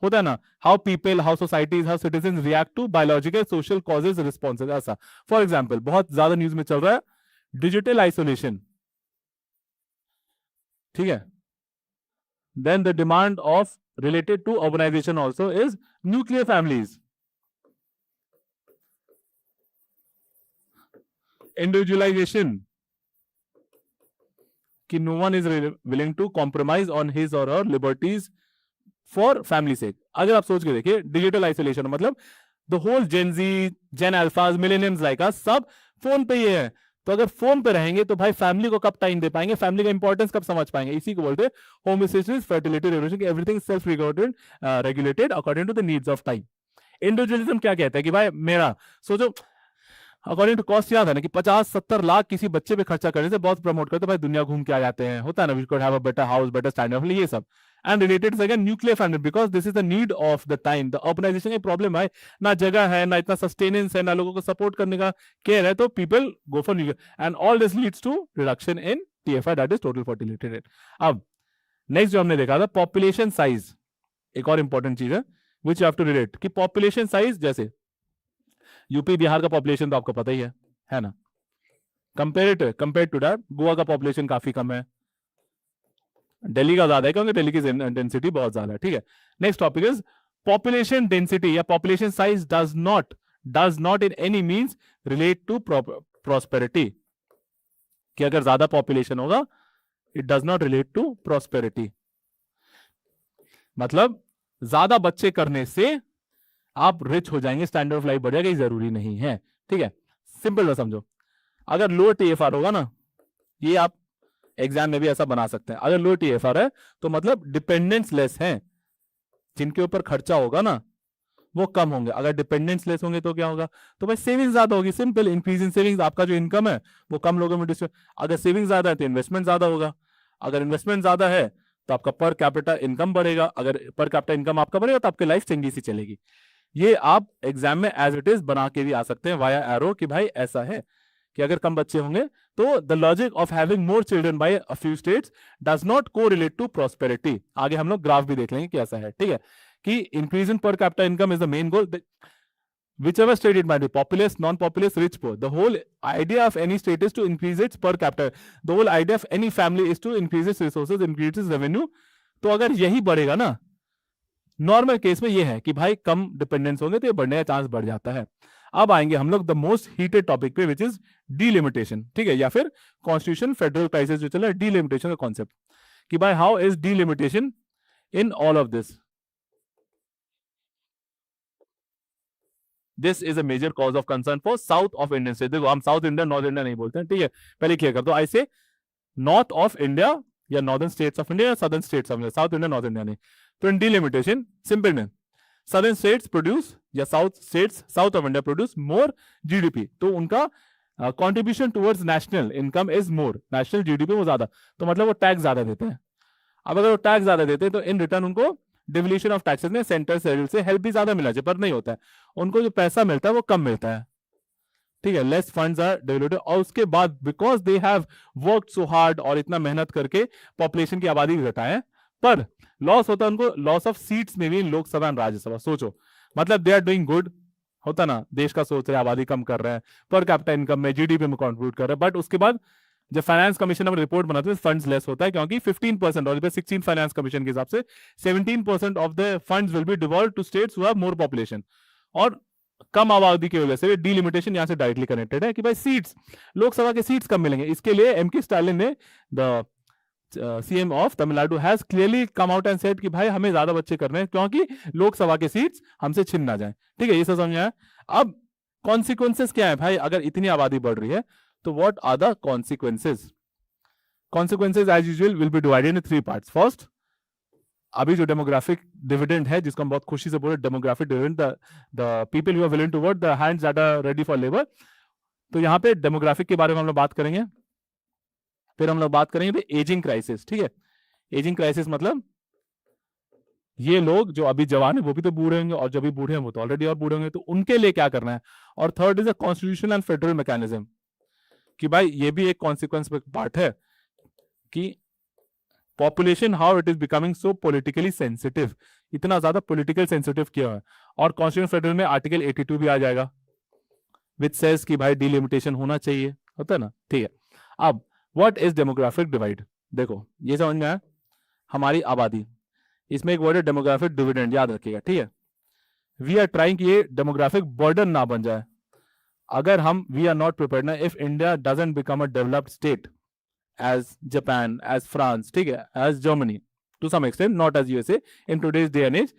होता है ना, how people, how societies, how citizen react to biological social causes responses. ऐसा फॉर एग्जाम्पल बहुत ज्यादा न्यूज में चल रहा है डिजिटल आइसोलेशन। ठीक है, then the demand of related to urbanization also is nuclear families, individualization, कि no one is willing to compromise on his or her liberties for family sake। अगर आप सोच के देखिए डिजिटल आइसोलेशन मतलब द होल जेन जी, जेन अल्फाज, मिलेनियम्स लाइक अस सब फोन पे ही है। तो अगर फोन पे रहेंगे तो भाई फैमिली को कब टाइम दे पाएंगे, फैमिली का इंपॉर्टेंस कब समझ पाएंगे? इसी को बोलते हैं homeostasis fertility regulation, everything self regulated according to the needs of time. Individualism क्या कहता है कि भाई मेरा सोचो, अकॉर्डिंग टू कॉस्ट याद है ना कि 50-70 लाख किसी बच्चे पे खर्चा करने से बहुत प्रमोट करते हैं भाई दुनिया घूम के आ जाते हैं, होता है ना, we could have a better house, better standard, ये सब। And related again nuclear family because this is the need of the time. The urbanisation की प्रॉब्लम है, ना जगह है, ना इतना सस्टेनेंस है, ना लोगों को सपोर्ट करने का केयर है, तो people go for nuclear and all this leads to reduction in TFI, that is total fertility rate. अब नेक्स्ट जो हमने देखा था पॉपुलेशन साइज, एक और इंपॉर्टेंट चीज है which you have to relate कि पॉपुलेशन साइज, जैसे यूपी बिहार का पॉपुलेशन तो आपको पता ही है ना, कंपेयर टू दैट गोवा का पॉपुलेशन काफी कम है, दिल्ली का ज्यादा है क्योंकि दिल्ली की डेंसिटी बहुत ज्यादा है। ठीक है, next topic is population density या population size does not in any means relate to prosperity, कि अगर ज्यादा पॉपुलेशन होगा it does not relate to prosperity. मतलब ज्यादा बच्चे करने से आप रिच हो जाएंगे, स्टैंडर्ड ऑफ लाइफ बढ़ जाएगा, ये जरूरी नहीं है। ठीक है, सिंपल में समझो, अगर लोअर टीएफआर होगा ना, ये आप एग्जाम में भी ऐसा बना सकते हैं, अगर लोअर टीएफआर है तो मतलब डिपेंडेंस लेस है, जिनके ऊपर खर्चा होगा ना वो कम होंगे। अगर डिपेंडेंस लेस होंगे तो क्या होगा, तो भाई सेविंग्स ज्यादा होगी, सिंपल, इंक्रीज इन सेविंग्स, आपका जो इनकम है वो कम लोगों में अगर सेविंग ज्यादा है तो इन्वेस्टमेंट ज्यादा होगा, अगर इन्वेस्टमेंट ज्यादा है तो आपका पर कैपिटा इनकम बढ़ेगा, अगर पर कैपिटा इनकम आपका बढ़ेगा तो आपकी लाइफ चंगी सी चलेगी। ये आप एग्जाम में एज इट इज बना के भी आ सकते हैं वाया एरो कि भाई ऐसा है कि अगर कम बच्चे होंगे तो the logic of having more children by a few states does not correlate to prosperity. आगे हम लोग ग्राफ भी देख लेंगे कि ऐसा है। ठीक है, कि increase in per capita income is the main goal. whichever state it might be, populous, non-populous, rich, poor. The whole idea of any state is to increase its per capita. The whole idea of any family is to increase its resources, increase its revenue. तो अगर यही बढ़ेगा ना, नॉर्मल केस में ये है कि भाई कम डिपेंडेंस होंगे तो ये बढ़ने का चांस बढ़ जाता है. अब आएंगे हम लोग द मोस्ट हीटेड टॉपिक पे, विच इज डीलिमिटेशन. ठीक है, या फिर कॉन्स्टिट्यूशन फेडरल क्राइसिस जो चला है, डीलिमिटेशन का कॉन्सेप्ट कि भाई how is delimitation in all of this. This is a major cause of concern for south of Indian state. देखो हम साउथ इंडिया नॉर्थ इंडिया नहीं बोलते हैं, ठीक है, पहले क्लियर कर दो. आई से नॉर्थ ऑफ इंडिया या नॉर्दर्न स्टेट्स ऑफ इंडिया या southern states of India, south India north India नहीं. तो इन डीलिमिटेशन सिंपल में सदर्न स्टेट्स प्रोड्यूस या south states south of India produce more GDP, तो उनका contribution towards national income is more, national GDP वो ज्यादा, तो मतलब वो टैक्स ज्यादा देते हैं. अब अगर वो टैक्स ज्यादा देते हैं तो इन रिटर्न उनको डिवल्यूशन ऑफ टैक्सेस में सेंटर से हेल्प भी ज्यादा मिलना चाहिए, पर नहीं होता है. उनको जो पैसा मिलता है वो कम मिलता है. ठीक है, लेस फंड्स आर डिवल्यूटेड. और उसके बाद because they have worked so hard और इतना मेहनत करके पॉपुलेशन की आबादी भी घटाए, पर लॉस होता है उनको, लॉस ऑफ सीट्स में भी लोकसभा एंड राज्यसभा. सोचो, मतलब दे आर डूइंग गुड, होता ना, देश का सोच रहे हैं, आबादी कम कर रहे हैं, पर कैपिटा इनकम में जीडीपी में कंट्रीब्यूट कर रहे हैं, बट उसके बाद जब फाइनेंस कमीशन में रिपोर्ट बनाते हैं फंड्स लेस होता है, क्योंकि 15% और 16 फाइनेंस कमीशन के हिसाब से 17% of the funds will be devolve to states who have more population. और कम आबादी की वजह से डीलिमिटेशन यहां से डायरेक्टली कनेक्टेड है कि भाई सीट्स, लोकसभा के सीट्स कम मिलेंगे. इसके लिए एम के स्टालिन ने, the CM of Tamil Nadu, has clearly come out and said कि भाई हमें ज्यादा बच्चे करने हैं क्योंकि लोकसभा के सीट्स हमसे छिन ना जाए. ठीक है, ये सब समझ आया. अब कॉन्सिक्वेंसेस क्या है भाई, अगर इतनी आबादी बढ़ रही है तो what are the consequences. Consequences as usual will be divided in 3 parts. First, अभी जो डेमोग्राफिक डिविडेंड है, जिसको हम बहुत खुशी से बोले demographic dividend, the people who are willing to work, the hands that are ready for labour. तो यहाँ पे डेमोग्राफिक के बारे में हम लोग बात करेंगे. फिर हम लोग बात करेंगे एजिंग क्राइसिस. ठीक है, एजिंग क्राइसिस मतलब ये लोग जो अभी जवान है वो भी तो बूढ़े होंगे, और जब भी बूढ़े हैं वो तो ऑलरेडी और बूढ़े होंगे, तो उनके लिए क्या करना है. और third is a constitution and federal mechanism, कि भाई ये भी एक कॉन्सिक्वेंस पार्ट है कि population how it is becoming so politically sensitive, इतना ज्यादा पॉलिटिकल सेंसिटिव किया है. और कॉन्स्टिट्यूशन फेडरल में आर्टिकल 82 भी आ जाएगा विच सेज कि भाई डिलिमिटेशन होना चाहिए, होता है ना. ठीक है, अब व्हाट इज डेमोग्राफिक डिवाइड. देखो ये समझ में आया, हमारी आबादी, इसमें एक वर्ड है डेमोग्राफिक डिविडेंड, याद रखिएगा. ठीक है, वी आर ट्राइंग कि ये डेमोग्राफिक बर्डन ना बन जाए. अगर हम, वी आर नॉट प्रिपेयर्ड ना, if India doesn't become a developed state as Japan, as France, ठीक है, as Germany, to some extent, not as USA in today's day and age.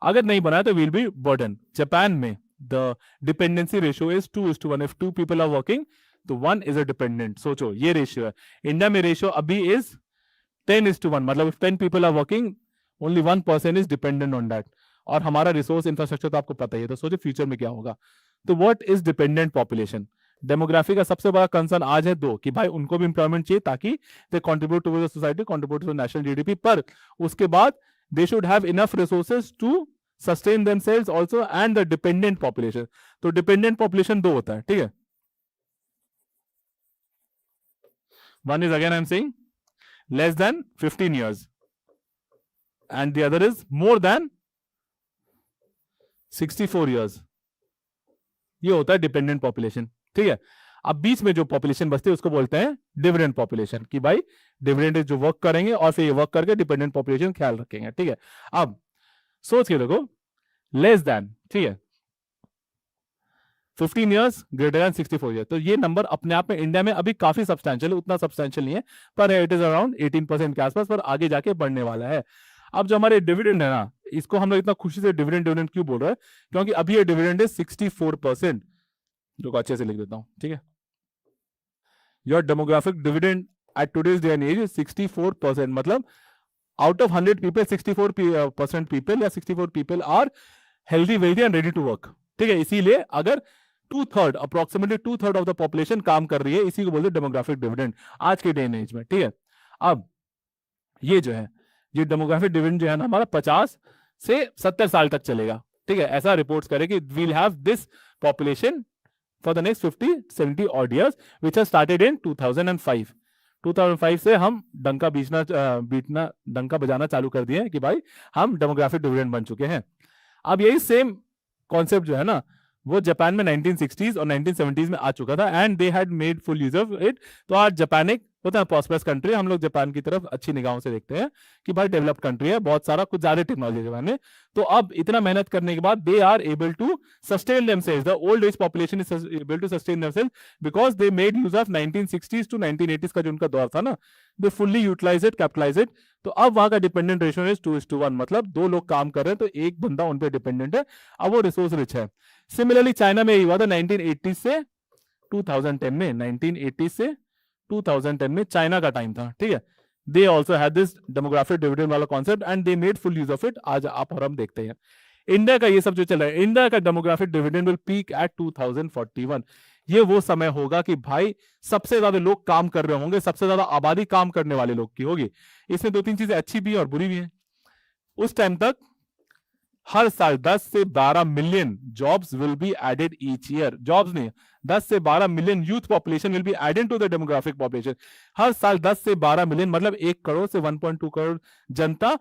अगर नहीं बनाया तो will be burden. Japan में the dependency ratio is 2:1. If 2 people are working, तो 1 is a dependent. सोचो ये रेशियो है. इंडिया में रेशियो अभी is 10:1. मतलब if 10 people are working, only 1 person is dependent on that. और हमारा रिसोर्स इंफ्रास्ट्रक्चर तो आपको पता ही है, तो सोचो फ्यूचर में क्या होगा. तो what is dependent population? Demography का सबसे बड़ा कंसर्न आज है 2, कि भाई उनको भी एम्प्लॉयमेंट चाहिए ताकि they contribute to the society, contribute to national GDP, पर उसके बाद they should have enough resources to sustain themselves also and the dependent population. तो डिपेंडेंट पॉपुलेशन 2 होता है. ठीक है, one is, again I am saying, less than 15 years and the other is more than 64 years. ये होता है डिपेंडेंट पॉपुलेशन. ठीक है, अब बीच में जो पॉपुलेशन बचती है उसको बोलते हैं डिविडेंड पॉपुलेशन, कि भाई डिविडेंड जो वर्क करेंगे और फिर ये वर्क करके डिपेंडेंट पॉपुलेशन ख्याल रखेंगे. ठीक है, अब सोच के देखो, लेस देन, ठीक है, 15 years ग्रेटर देन 64 years. तो ये नंबर अपने आप में इंडिया में अभी काफी सब्सटैंशियल है, उतना सब्सटैंशियल नहीं है, पर इट इज अराउंड 18% के आसपास, पर आगे जाके बढ़ने वाला है. अब जो हमारे डिविडेंड है ना, इसको हम लोग इतना खुशी से डिविडेंड क्यों बोल रहे हैं, क्योंकि अभी ये डिविडेंड है 64%, जो को अच्छे से लिख देता हूं. ठीक है, your demographic dividend at today's day and age 64%. मतलब आउट ऑफ 100 पीपल 64% पीपल या 64 people are healthy, wealthy and ready to work. ठीक है, इसीलिए अगर 2/3, अप्रोक्सीमेटली 2/3 ऑफ द पॉपुलेशन काम कर रही है, इसी को बोलते हैं डेमोग्राफिक डिविडेंड आज के डे एंड एज में. ठीक है, अब ये जो है, ये डेमोग्राफिक डिविडेंड जो है ना, हमारा 50 से 70 साल तक चलेगा. ठीक है, ऐसा रिपोर्ट्स करे कि we'll have this population for the next 50-70 odd years, which has started in 2005. 2005 से हम डंका बजाना चालू कर दिए कि भाई हम डेमोग्राफिक डिविडेंड बन चुके हैं. अब यही सेम कॉन्सेप्ट जो है ना, वो जापान में 1960s और 1970s में आ चुका था and they had made full use of it. तो आज जापान एक होता है प्रॉस्परस कंट्री, हम लोग जापान की तरफ अच्छी निगाहों से देखते हैं कि भाई डेवलप्ड कंट्री है, बहुत सारा कुछ ज्यादा टेक्नोलॉजी जापान में। तो अब इतना मेहनत करने के बाद they are able to sustain themselves, the old age population is able to sustain themselves because they made use of 1960s to 1980s का जो उनका दौर था ना, they fully utilise it, capitalise it. तो अब वहां का डिपेंडेंट रेशियो इज 2:1, मतलब 2 लोग काम कर रहे हैं तो एक बंदा उन पर डिपेंडेंट है, अब वो रिसोर्स रिच है। सिमिलरली चाइना में यही हुआ था 1980 से 2010 में, 1980 से 2010 में चाइना का टाइम था, ठीक है। They also had this demographic dividend वाला concept and they made full use of it. आज आप और हम देखते हैं इंडिया का ये सब जो चल रहा है, इंडिया का demographic dividend will peak at 2041। ये वो समय होगा कि भाई सबसे ज्यादा लोग काम कर रहे होंगे, सबसे ज्यादा आबादी काम करने वाले लोग की होगी। इसमें 2-3 चीजें अच्छी भी है और बुरी भी है। उस टाइम तक हर साल 10 से 12 million jobs will be added each year. Jobs नहीं, 10 से 12 million youth population will be added to the demographic population. हर साल 10 से 12 मिलियन मतलब 1 करोड़ से 1.2 करोड़ जनता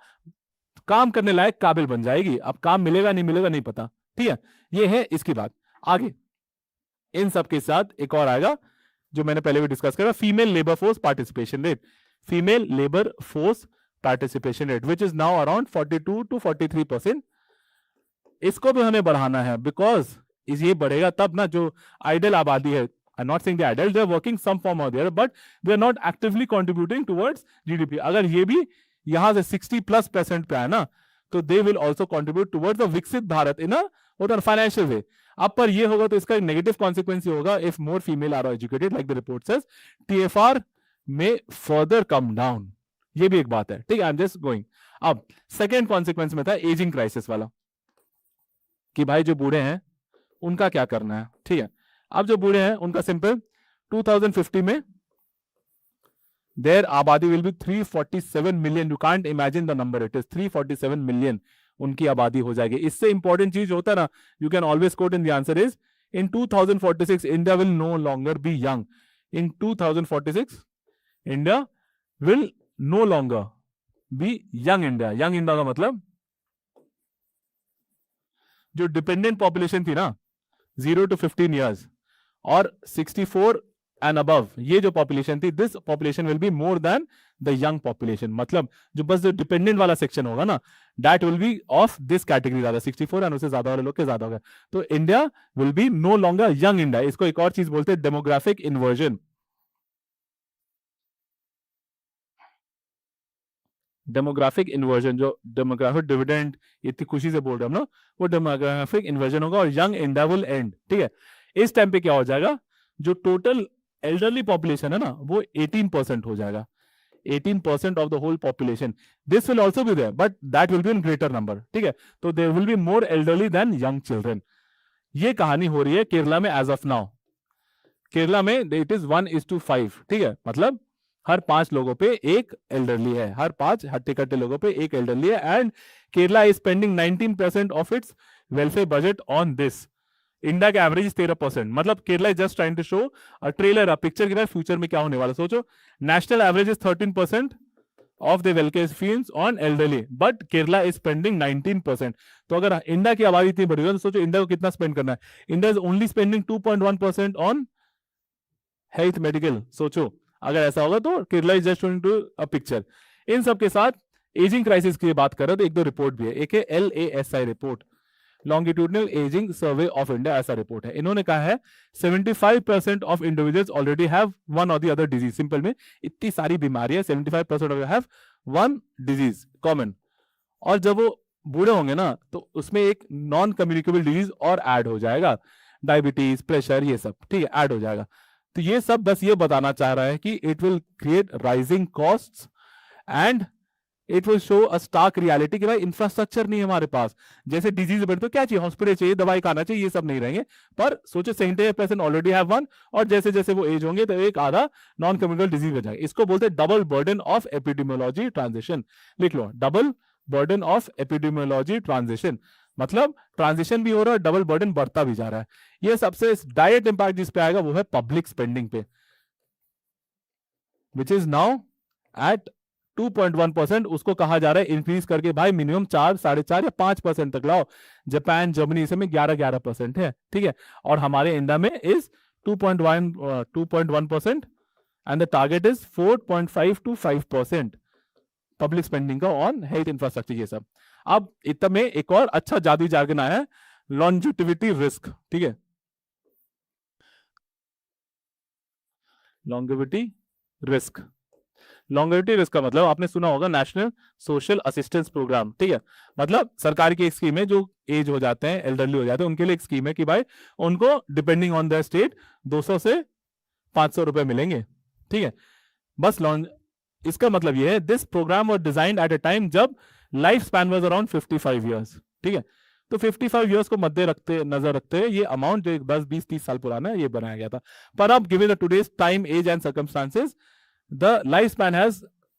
काम करने लायक काबिल बन जाएगी। अब काम मिलेगा नहीं मिलेगा नहीं पता, ठीक है। ये है इसकी बात। आगे इन सब के साथ एक और आएगा जो मैंने पहले भी डिस्कस करा, female labour force participation rate. Female labour force participation rate which is now around 42 to 43%। इसको भी हमें बढ़ाना है बिकॉज ये बढ़ेगा तब ना, जो आइडल आबादी है, I not saying the idle, they are working some form और there but they are not actively contributing towards GDP. अगर ये भी यहां से 60+% पे आए ना, तो they will also contribute towards the विकसित भारत इन अ फाइनेंशियल वे। अब पर ये होगा तो इसका नेगेटिव कॉन्सिक्वेंस होगा, if more female are educated like the report says, TFR में फर्दर कम डाउन। ये भी एक बात है, ठीक है। I am just going. अब सेकेंड कॉन्सिक्वेंस में था एजिंग क्राइसिस वाला, कि भाई जो बूढ़े हैं उनका क्या करना है, ठीक है। अब जो बूढ़े हैं उनका सिंपल, 2050 में देयर आबादी will be 347 million. You can't imagine the number, it is 347 million उनकी आबादी हो जाएगी। इससे इंपॉर्टेंट चीज होता है ना, you can always quote in the answer is, in 2046 India will no longer be young. In 2046 India will no longer be young India. Young India का मतलब जो डिपेंडेंट पॉपुलेशन थी ना 0 to 15 ईयर्स और 64 एंड अबव, ये जो पॉपुलेशन थी, this population will be more than the young population. मतलब जो बस जो डिपेंडेंट वाला सेक्शन होगा ना, that will B of this category, ज्यादा 64 एंड उससे ज्यादा वाले लोग के ज्यादा होगा। तो India will be no longer young India. इसको एक और चीज बोलते हैं डेमोग्राफिक इन्वर्जन। डेमोग्राफिक इन्वर्जन, जो डेमोग्राफिक डिविडेंड इतनी खुशी से बोल रहे हम ना, वो डेमोग्राफिक इन्वर्जन होगा और यंग इंडिया विल एंड, ठीक है। इस टाइम पे क्या हो जाएगा, जो टोटल एल्डरली पॉपुलेशन है ना, वो 18% हो जाएगा। 18% of the whole population. This will also be there but that will be in greater number, ठीक है। तो there will be more elderly than young children. ये कहानी हो रही है केरला में एज ऑफ नाउ। केरला में इट इज 1:5, ठीक है। मतलब हर 5 लोगों पे एक एल्डरली है, हर 5 हट्टे कट्टे लोगों पे एक एल्डरली है। And Kerala is spending 19% of its welfare budget on this. India का एवरेज 13%। मतलब Kerala is just trying to show a trailer, a picture की फ्यूचर में क्या होने वाला। सोचो, national average is 13% of the welfare fees on elderly, but Kerala is spending 19%। तो अगर इंडिया की आबादी इतनी बढ़ी हो तो सोचो इंडिया को कितना स्पेंड करना है। India is only spending 2.1% on health medical. सोचो अगर ऐसा होगा तो Kerala is just going to a picture. इन सब के साथ एजिंग क्राइसिस की बात कर रहे हो तो एक दो रिपोर्ट भी है। एक है LASI report, longitudinal aging survey of India, ऐसा रिपोर्ट है। इन्होंने कहा है 75% of individuals already have one और द अदर डिजीज। सिंपल में इतनी सारी बीमारियां, 75% of have one disease common. और जब वो बूढ़े होंगे ना तो उसमें एक नॉन कम्युनिकेबल डिजीज और ऐड हो जाएगा, डायबिटीज, प्रेशर, ये सब, ठीक है, ऐड हो जाएगा। तो ये सब बस ये बताना चाह रहा है कि it will create rising costs and it will show a stark reality कि भाई इंफ्रास्ट्रक्चर नहीं है हमारे पास। जैसे डिजीज बढ़े तो क्या चाहिए, हॉस्पिटल चाहिए, दवाई खाना चाहिए, ये सब नहीं रहेंगे। पर सोचो 70% ऑलरेडी हैव वन, और जैसे जैसे वो एज होंगे तो एक आधा नॉन कम्युनिकेबल डिजीज हो जाएगा। इसको बोलते हैं double burden of epidemiology transition. लिख लो, double burden of epidemiology transition. मतलब ट्रांजिशन भी हो रहा है, डबल बर्डन बढ़ता भी जा रहा है। ये सबसे डायरेक्ट इंपैक्ट जिस पे आएगा वो है पब्लिक स्पेंडिंग पे, विच इज नाउ एट 2.1%, उसको कहा जा रहा है इंक्रीज करके भाई मिनिमम 4, 4.5 या 5% तक लाओ। जापान, जर्मनी इसमें 11% है, ठीक है, और हमारे इंडिया में is 2.1% and the target is 4.5 to 5% public spending का ऑन हेल्थ इंफ्रास्ट्रक्चर। ये सब अब इतना में एक और अच्छा जादुई जार्गन आया है, लॉन्जिविटी रिस्क, ठीक है, लॉन्जिविटी रिस्क। लॉन्जिविटी रिस्क का मतलब आपने सुना होगा नेशनल सोशल असिस्टेंस प्रोग्राम, ठीक है, मतलब सरकार की एक स्कीम है, जो एज हो जाते हैं, एल्डरली हो जाते हैं, उनके लिए एक स्कीम है कि भाई उनको डिपेंडिंग ऑन द स्टेट 200 से 500 रुपए मिलेंगे, ठीक है। बस इसका मतलब ये है, this programme was designed at a time जब life span was around 55 years, ठीक है, तो 55 इयर्स को मध्य नजर रखते हुए ये अमाउंट जो 10, 20, 30 साल पुराना है, ये बनाया गया था। पर अब given the today's time, age and circumstances, the lifespan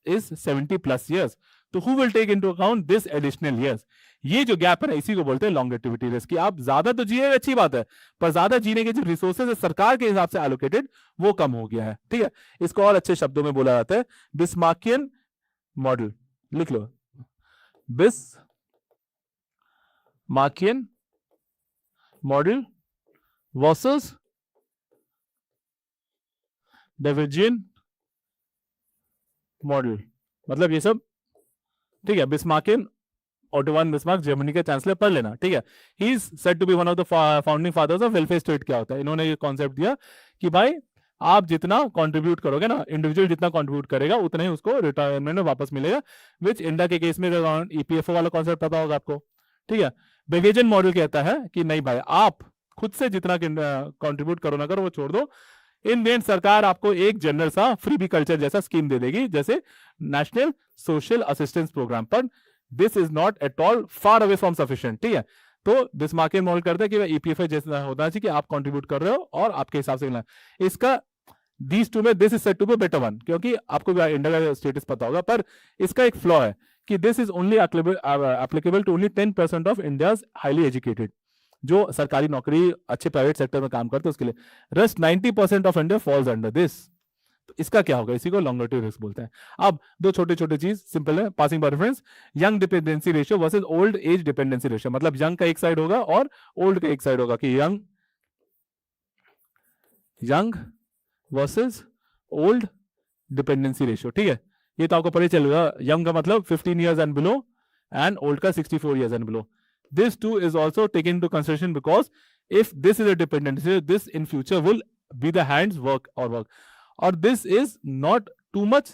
is 70+ years. तो who will take into account this additional years? ये जो गैप है ना, इसी को बोलते हैं लॉन्गेटिविटी रिस्क। कि आप ज्यादा तो जिए, अच्छी बात है, पर ज्यादा जीने के जो रिसोर्सेज है सरकार के हिसाब से एलोकेटेड, वो कम हो गया है, ठीक है। इसको और अच्छे शब्दों में बोला जाता है बिस्मार्कियन मॉडल। लिख लो, Bismarckian model versus Beveridgian model. मतलब ये सब, ठीक है। Bismarckian, Otto von Bismarck Germany के चांसलर, पढ़ लेना, ठीक है। He is said to be one of the founding fathers of welfare state. क्या होता है, इन्होंने ये कॉन्सेप्ट दिया कि भाई आप जितना कंट्रीब्यूट करोगे ना, इंडिविजुअल जितना कंट्रीब्यूट करेगा उतना ही उसको रिटायरमेंट में वापस मिलेगा, विच इंडिया के केस में ईपीएफओ वाला कॉन्सेप्ट पता होगा आपको, ठीक है। बेवेजन मॉडल कहता है कि नहीं भाई, आप खुद से जितना कंट्रीब्यूट करो ना करो, वो छोड़ दो, इन द एंड सरकार आपको एक जनरल सा फ्री कल्चर जैसा स्कीम दे देगी, जैसे नेशनल सोशल असिस्टेंस प्रोग्राम। पर this is not at all far away from sufficient, ठीक है। तो बिस्मार्कियन मॉडल करता है कि ईपीएफओ जैसा होता है कि आप कंट्रीब्यूट कर रहे हो और आपके हिसाब से मिलना। इसका दीज टू में this is said to be better one, क्योंकि आपको इंडिया का स्टेटस पता होगा, पर इसका एक फ्लॉ है कि this is only applicable to only 10% of India's highly educated, जो सरकारी नौकरी अच्छे प्राइवेट सेक्टर में काम करते हैं उसके लिए। Rest 90% of India falls under this. तो इसका क्या होगा, इसी को लॉन्गेटिव रिस्क बोलते हैं। अब दो छोटे छोटे चीज सिंपल है, passing by reference, young dependency ratio versus old age dependency ratio. मतलब यंग का एक साइड होगा और ओल्ड का एक साइड होगा, कि young versus old dependency ratio, ठीक है। ये तो आपको पता चलेगा, यंग का मतलब 15 years and below and old का 64 years and below. This too is also taken into consideration, because if this is a dependency, this in future will be the hands work. Or this is not too much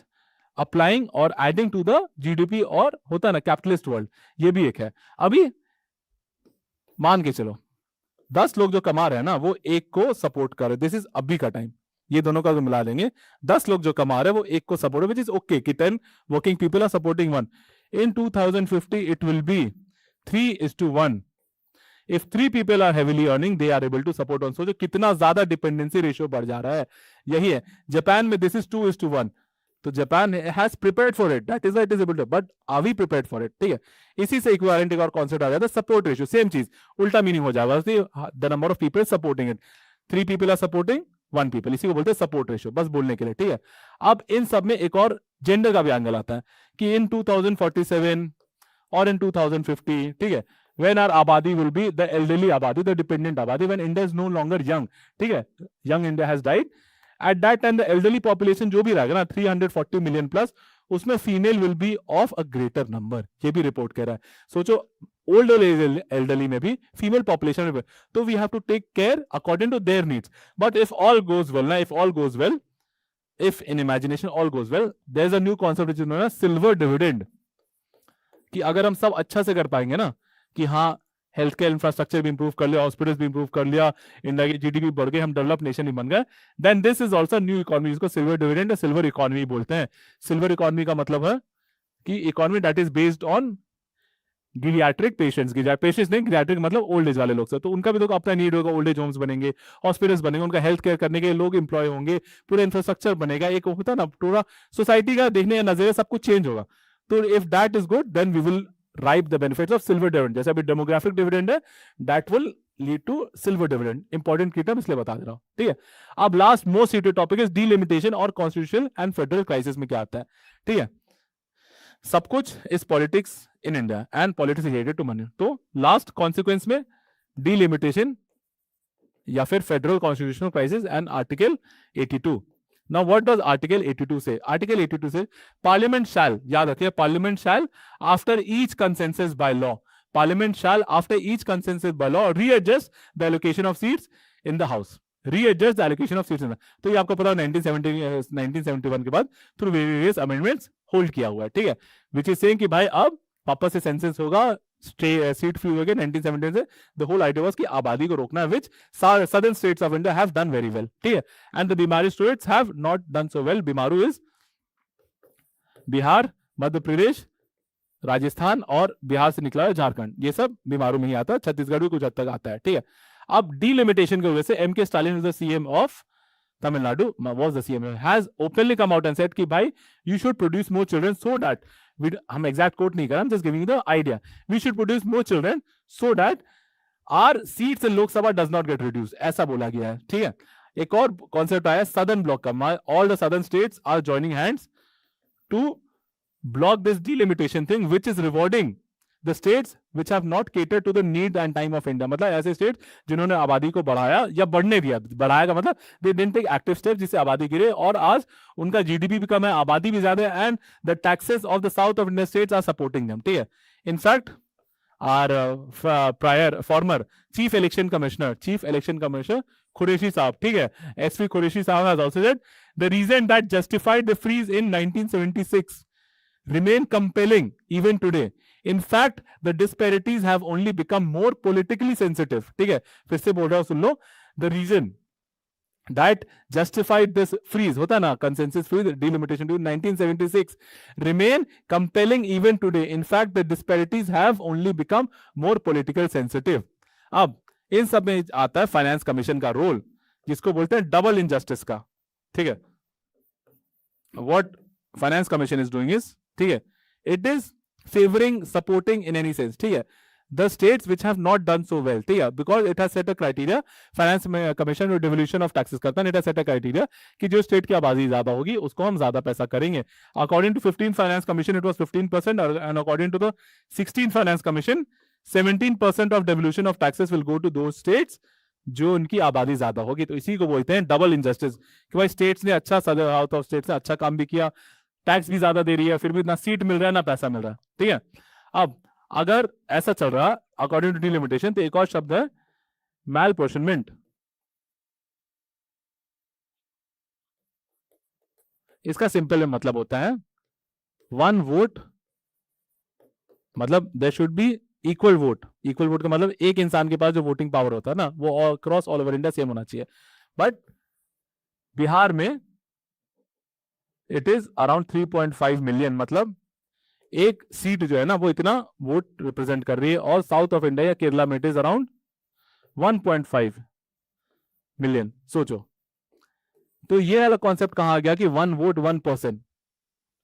applying or adding to the GDP, और होता ना कैपिटलिस्ट वर्ल्ड, ये भी एक है। अभी मान के चलो 10 लोग जो कमा रहे हैं ना, वो एक को सपोर्ट कर रहे, दिस इज अभी का टाइम, ये दोनों का मिला लेंगे, 10 लोग जो कमा रहे हैं वो एक को सपोर्ट, विच इज ओके कि 10 working people are supporting one. In 2050 it will be 3:1. If 3 people are heavily earning, they are able to support on. So जो कितना ज्यादा डिपेंडेंसी रेशियो बढ़ जा रहा है, यही है। जापान में this is 2:1. तो Japan has prepared for it. That is why it is able to. But are we prepared for it? ठीक है। इसी से इक्विवेलेंट एक और कॉन्सेप्ट आ जाता है, सपोर्ट रेशियो। सेम चीज, उल्टा मीनिंग हो जाएगा, the number of people supporting it. 3 people are supporting 1 people. इसी को बोलते हैं सपोर्ट रेशियो, बस बोलने के लिए, ठीक है। अब इन सब में एक और जेंडर का भी एंगल आता है कि इन 2047 और in 2050, ठीक है, when our abadi will be the elderly abadi, the dependent abadi, when India is no longer young, ठीक है, young India has died, at that time the elderly population जो भी रहेगा ना 340 million plus, उसमें female will be of a greater number, ये भी रिपोर्ट कह रहा है। सोचो ओल्ड एज एल्डरली में भी फीमेल पॉपुलेशन में, तो we have to take care according to their needs. But if all goes well ना, if all goes well, if in imagination all goes well, there is a new concept which is known as silver dividend, कि अगर हम सब अच्छा से कर पाएंगे ना, कि हाँ हेल्थ केयर इंफ्रास्ट्रक्चर भी इंप्रूव कर लिया, हॉस्पिटल्स भी इंप्रूव कर लिया, इंडिया की जीडीपी बढ़ गई, हम डेवलप नेशन ही बन गए, then this is also new economy, जिसको सिल्वर डिविडेंड या सिल्वर इकोनॉमी बोलते हैं। सिल्वर इकोनॉमी का मतलब है कि economy that is based on geriatric patients की, पेशेंट्स नहीं, गिरियाट्रिक मतलब ओल्ड एज वाले लोग से, तो उनका भी तो अपना नीड होगा, ओल्ड एज होम्स बनेंगे, हॉस्पिटल्स बनेंगे, उनका हेल्थ केयर करने के लोग इंप्लॉय होंगे, पूरा इंफ्रास्ट्रक्चर बनेगा, एक होता है ना पूरा सोसाइटी का देखने का नजरिया सब कुछ चेंज होगा। तो if that is good, then we will ripe the benefits of silver dividend। जैसे अभी डेमोग्राफिक डिविडेंड है, that will lead to silver dividend। Important key term इसलिए बता दे रहा हूं, ठीक है। अब last most heated topic is delimitation और कॉन्स्टिट्यूशनल एंड फेडरल क्राइसिस में क्या आता है, ठीक है। सब कुछ is politics in India and politics related to money. तो लास्ट कॉन्सिक्वेंस में डिलिमिटेशन या फिर federal constitutional crisis and article 82। Now what does article 82 say? Article 82 say parliament shall, याद रखिए, parliament shall after each consensus by law, parliament shall after each consensus by law readjust the allocation of seats in the house, readjust the allocation of seats in the, तो ये आपको पता है 1971 के बाद थ्रू वेरियस अमेंडमेंट्स होल्ड किया हुआ है, ठीक है, विच इज सेइंग कि भाई अब वापस से सेंसस होगा, सीट फ्री हो गए 1970 से। द होल आइडिया वाज कि आबादी को रोकना है, which southern states of India have done very well, ठीक है, and the BIMARU states have not done so well. BIMARU is Bihar, Madhya Pradesh, Rajasthan और बिहार से निकला है झारखंड, ये सब बीमारू में ही आता है, छत्तीसगढ़ भी कुछ हद तक आता है, ठीक है। अब डिलिमिटेशन की वजह से एम के Stalin is the CM of Tamil Nadu, was the CM, has openly come out and said कि भाई you should produce more children so that हम exact quote नहीं कर रहे, I'm just giving you the idea, we should produce more children so that our seats in Lok Sabha does not get reduced, ऐसा बोला गया है, ठीक है। एक और कॉन्सेप्ट आया सदर्न ब्लॉक का, all the southern states are joining hands to block this delimitation thing which is rewarding the states which have not catered to the need and time of India। मतलब ऐसे स्टेट जिन्होंने आबादी को बढ़ाया या बढ़ने दिया, बढ़ाया का मतलब they didn't take active steps जिससे आबादी गिरे, और आज उनका जीडीपी भी कम है, आबादी भी ज्यादा है, and the taxes of the south of India states are supporting them, ठीक है। In fact our prior former chief election commissioner Qureshi साहब, ठीक है, एसपी कुरैशी साहब has also said the reason that justified the freeze in 1976 remain compelling even today। In fact, the disparities have only become more politically sensitive, ठीक है, फिर से बोल रहा हूं, सुन लो। The reason that justified this freeze, होता ना consensus freeze, delimitation during 1976, remain compelling even today। In fact, the disparities have only become more political sensitive। अब इन सब में आता है फाइनेंस कमीशन का रोल, जिसको बोलते हैं डबल इनजस्टिस का, ठीक है। What finance commission is doing is, ठीक है, it is favoring, supporting in any sense, ठीक है, the states which have not done so well, ठीक है, because it has set a criteria, finance commission जो devolution of taxes करता है, it has set a criteria कि जो state की आबादी ज्यादा होगी उसको हम ज्यादा पैसा करेंगे। According to 15th finance commission it was 15%, and according to the 16th finance commission 17% of devolution of taxes will go to those states जो उनकी आबादी ज्यादा होगी। तो इसी को बोलते हैं डबल इनजस्टिस, कि भाई स्टेट्स ने अच्छा, साउथ ऑफ स्टेट्स ने अच्छा काम भी किया, टैक्स भी ज्यादा दे रही है, फिर भी ना सीट मिल रहा है ना पैसा मिल रहा है, ठीक है। अब अगर ऐसा चल रहा अकॉर्डिंग टू डिलिमिटेशन, तो एक और शब्द है मैलपोर्शनमेंट। इसका सिंपल मतलब होता है वन वोट, मतलब there should be equal vote. Equal vote का मतलब एक इंसान के पास जो वोटिंग पावर होता है ना, वो cross all over India same होना चाहिए। बट बिहार में इट इज अराउंड 3.5 मिलियन, मतलब एक सीट जो है ना वो इतना वोट रिप्रेजेंट कर रही है, और साउथ ऑफ इंडिया या केरला में इट इज अराउंड 1.5 मिलियन। सोचो, तो ये वाला कॉन्सेप्ट कहां आ गया कि वन वोट 1%,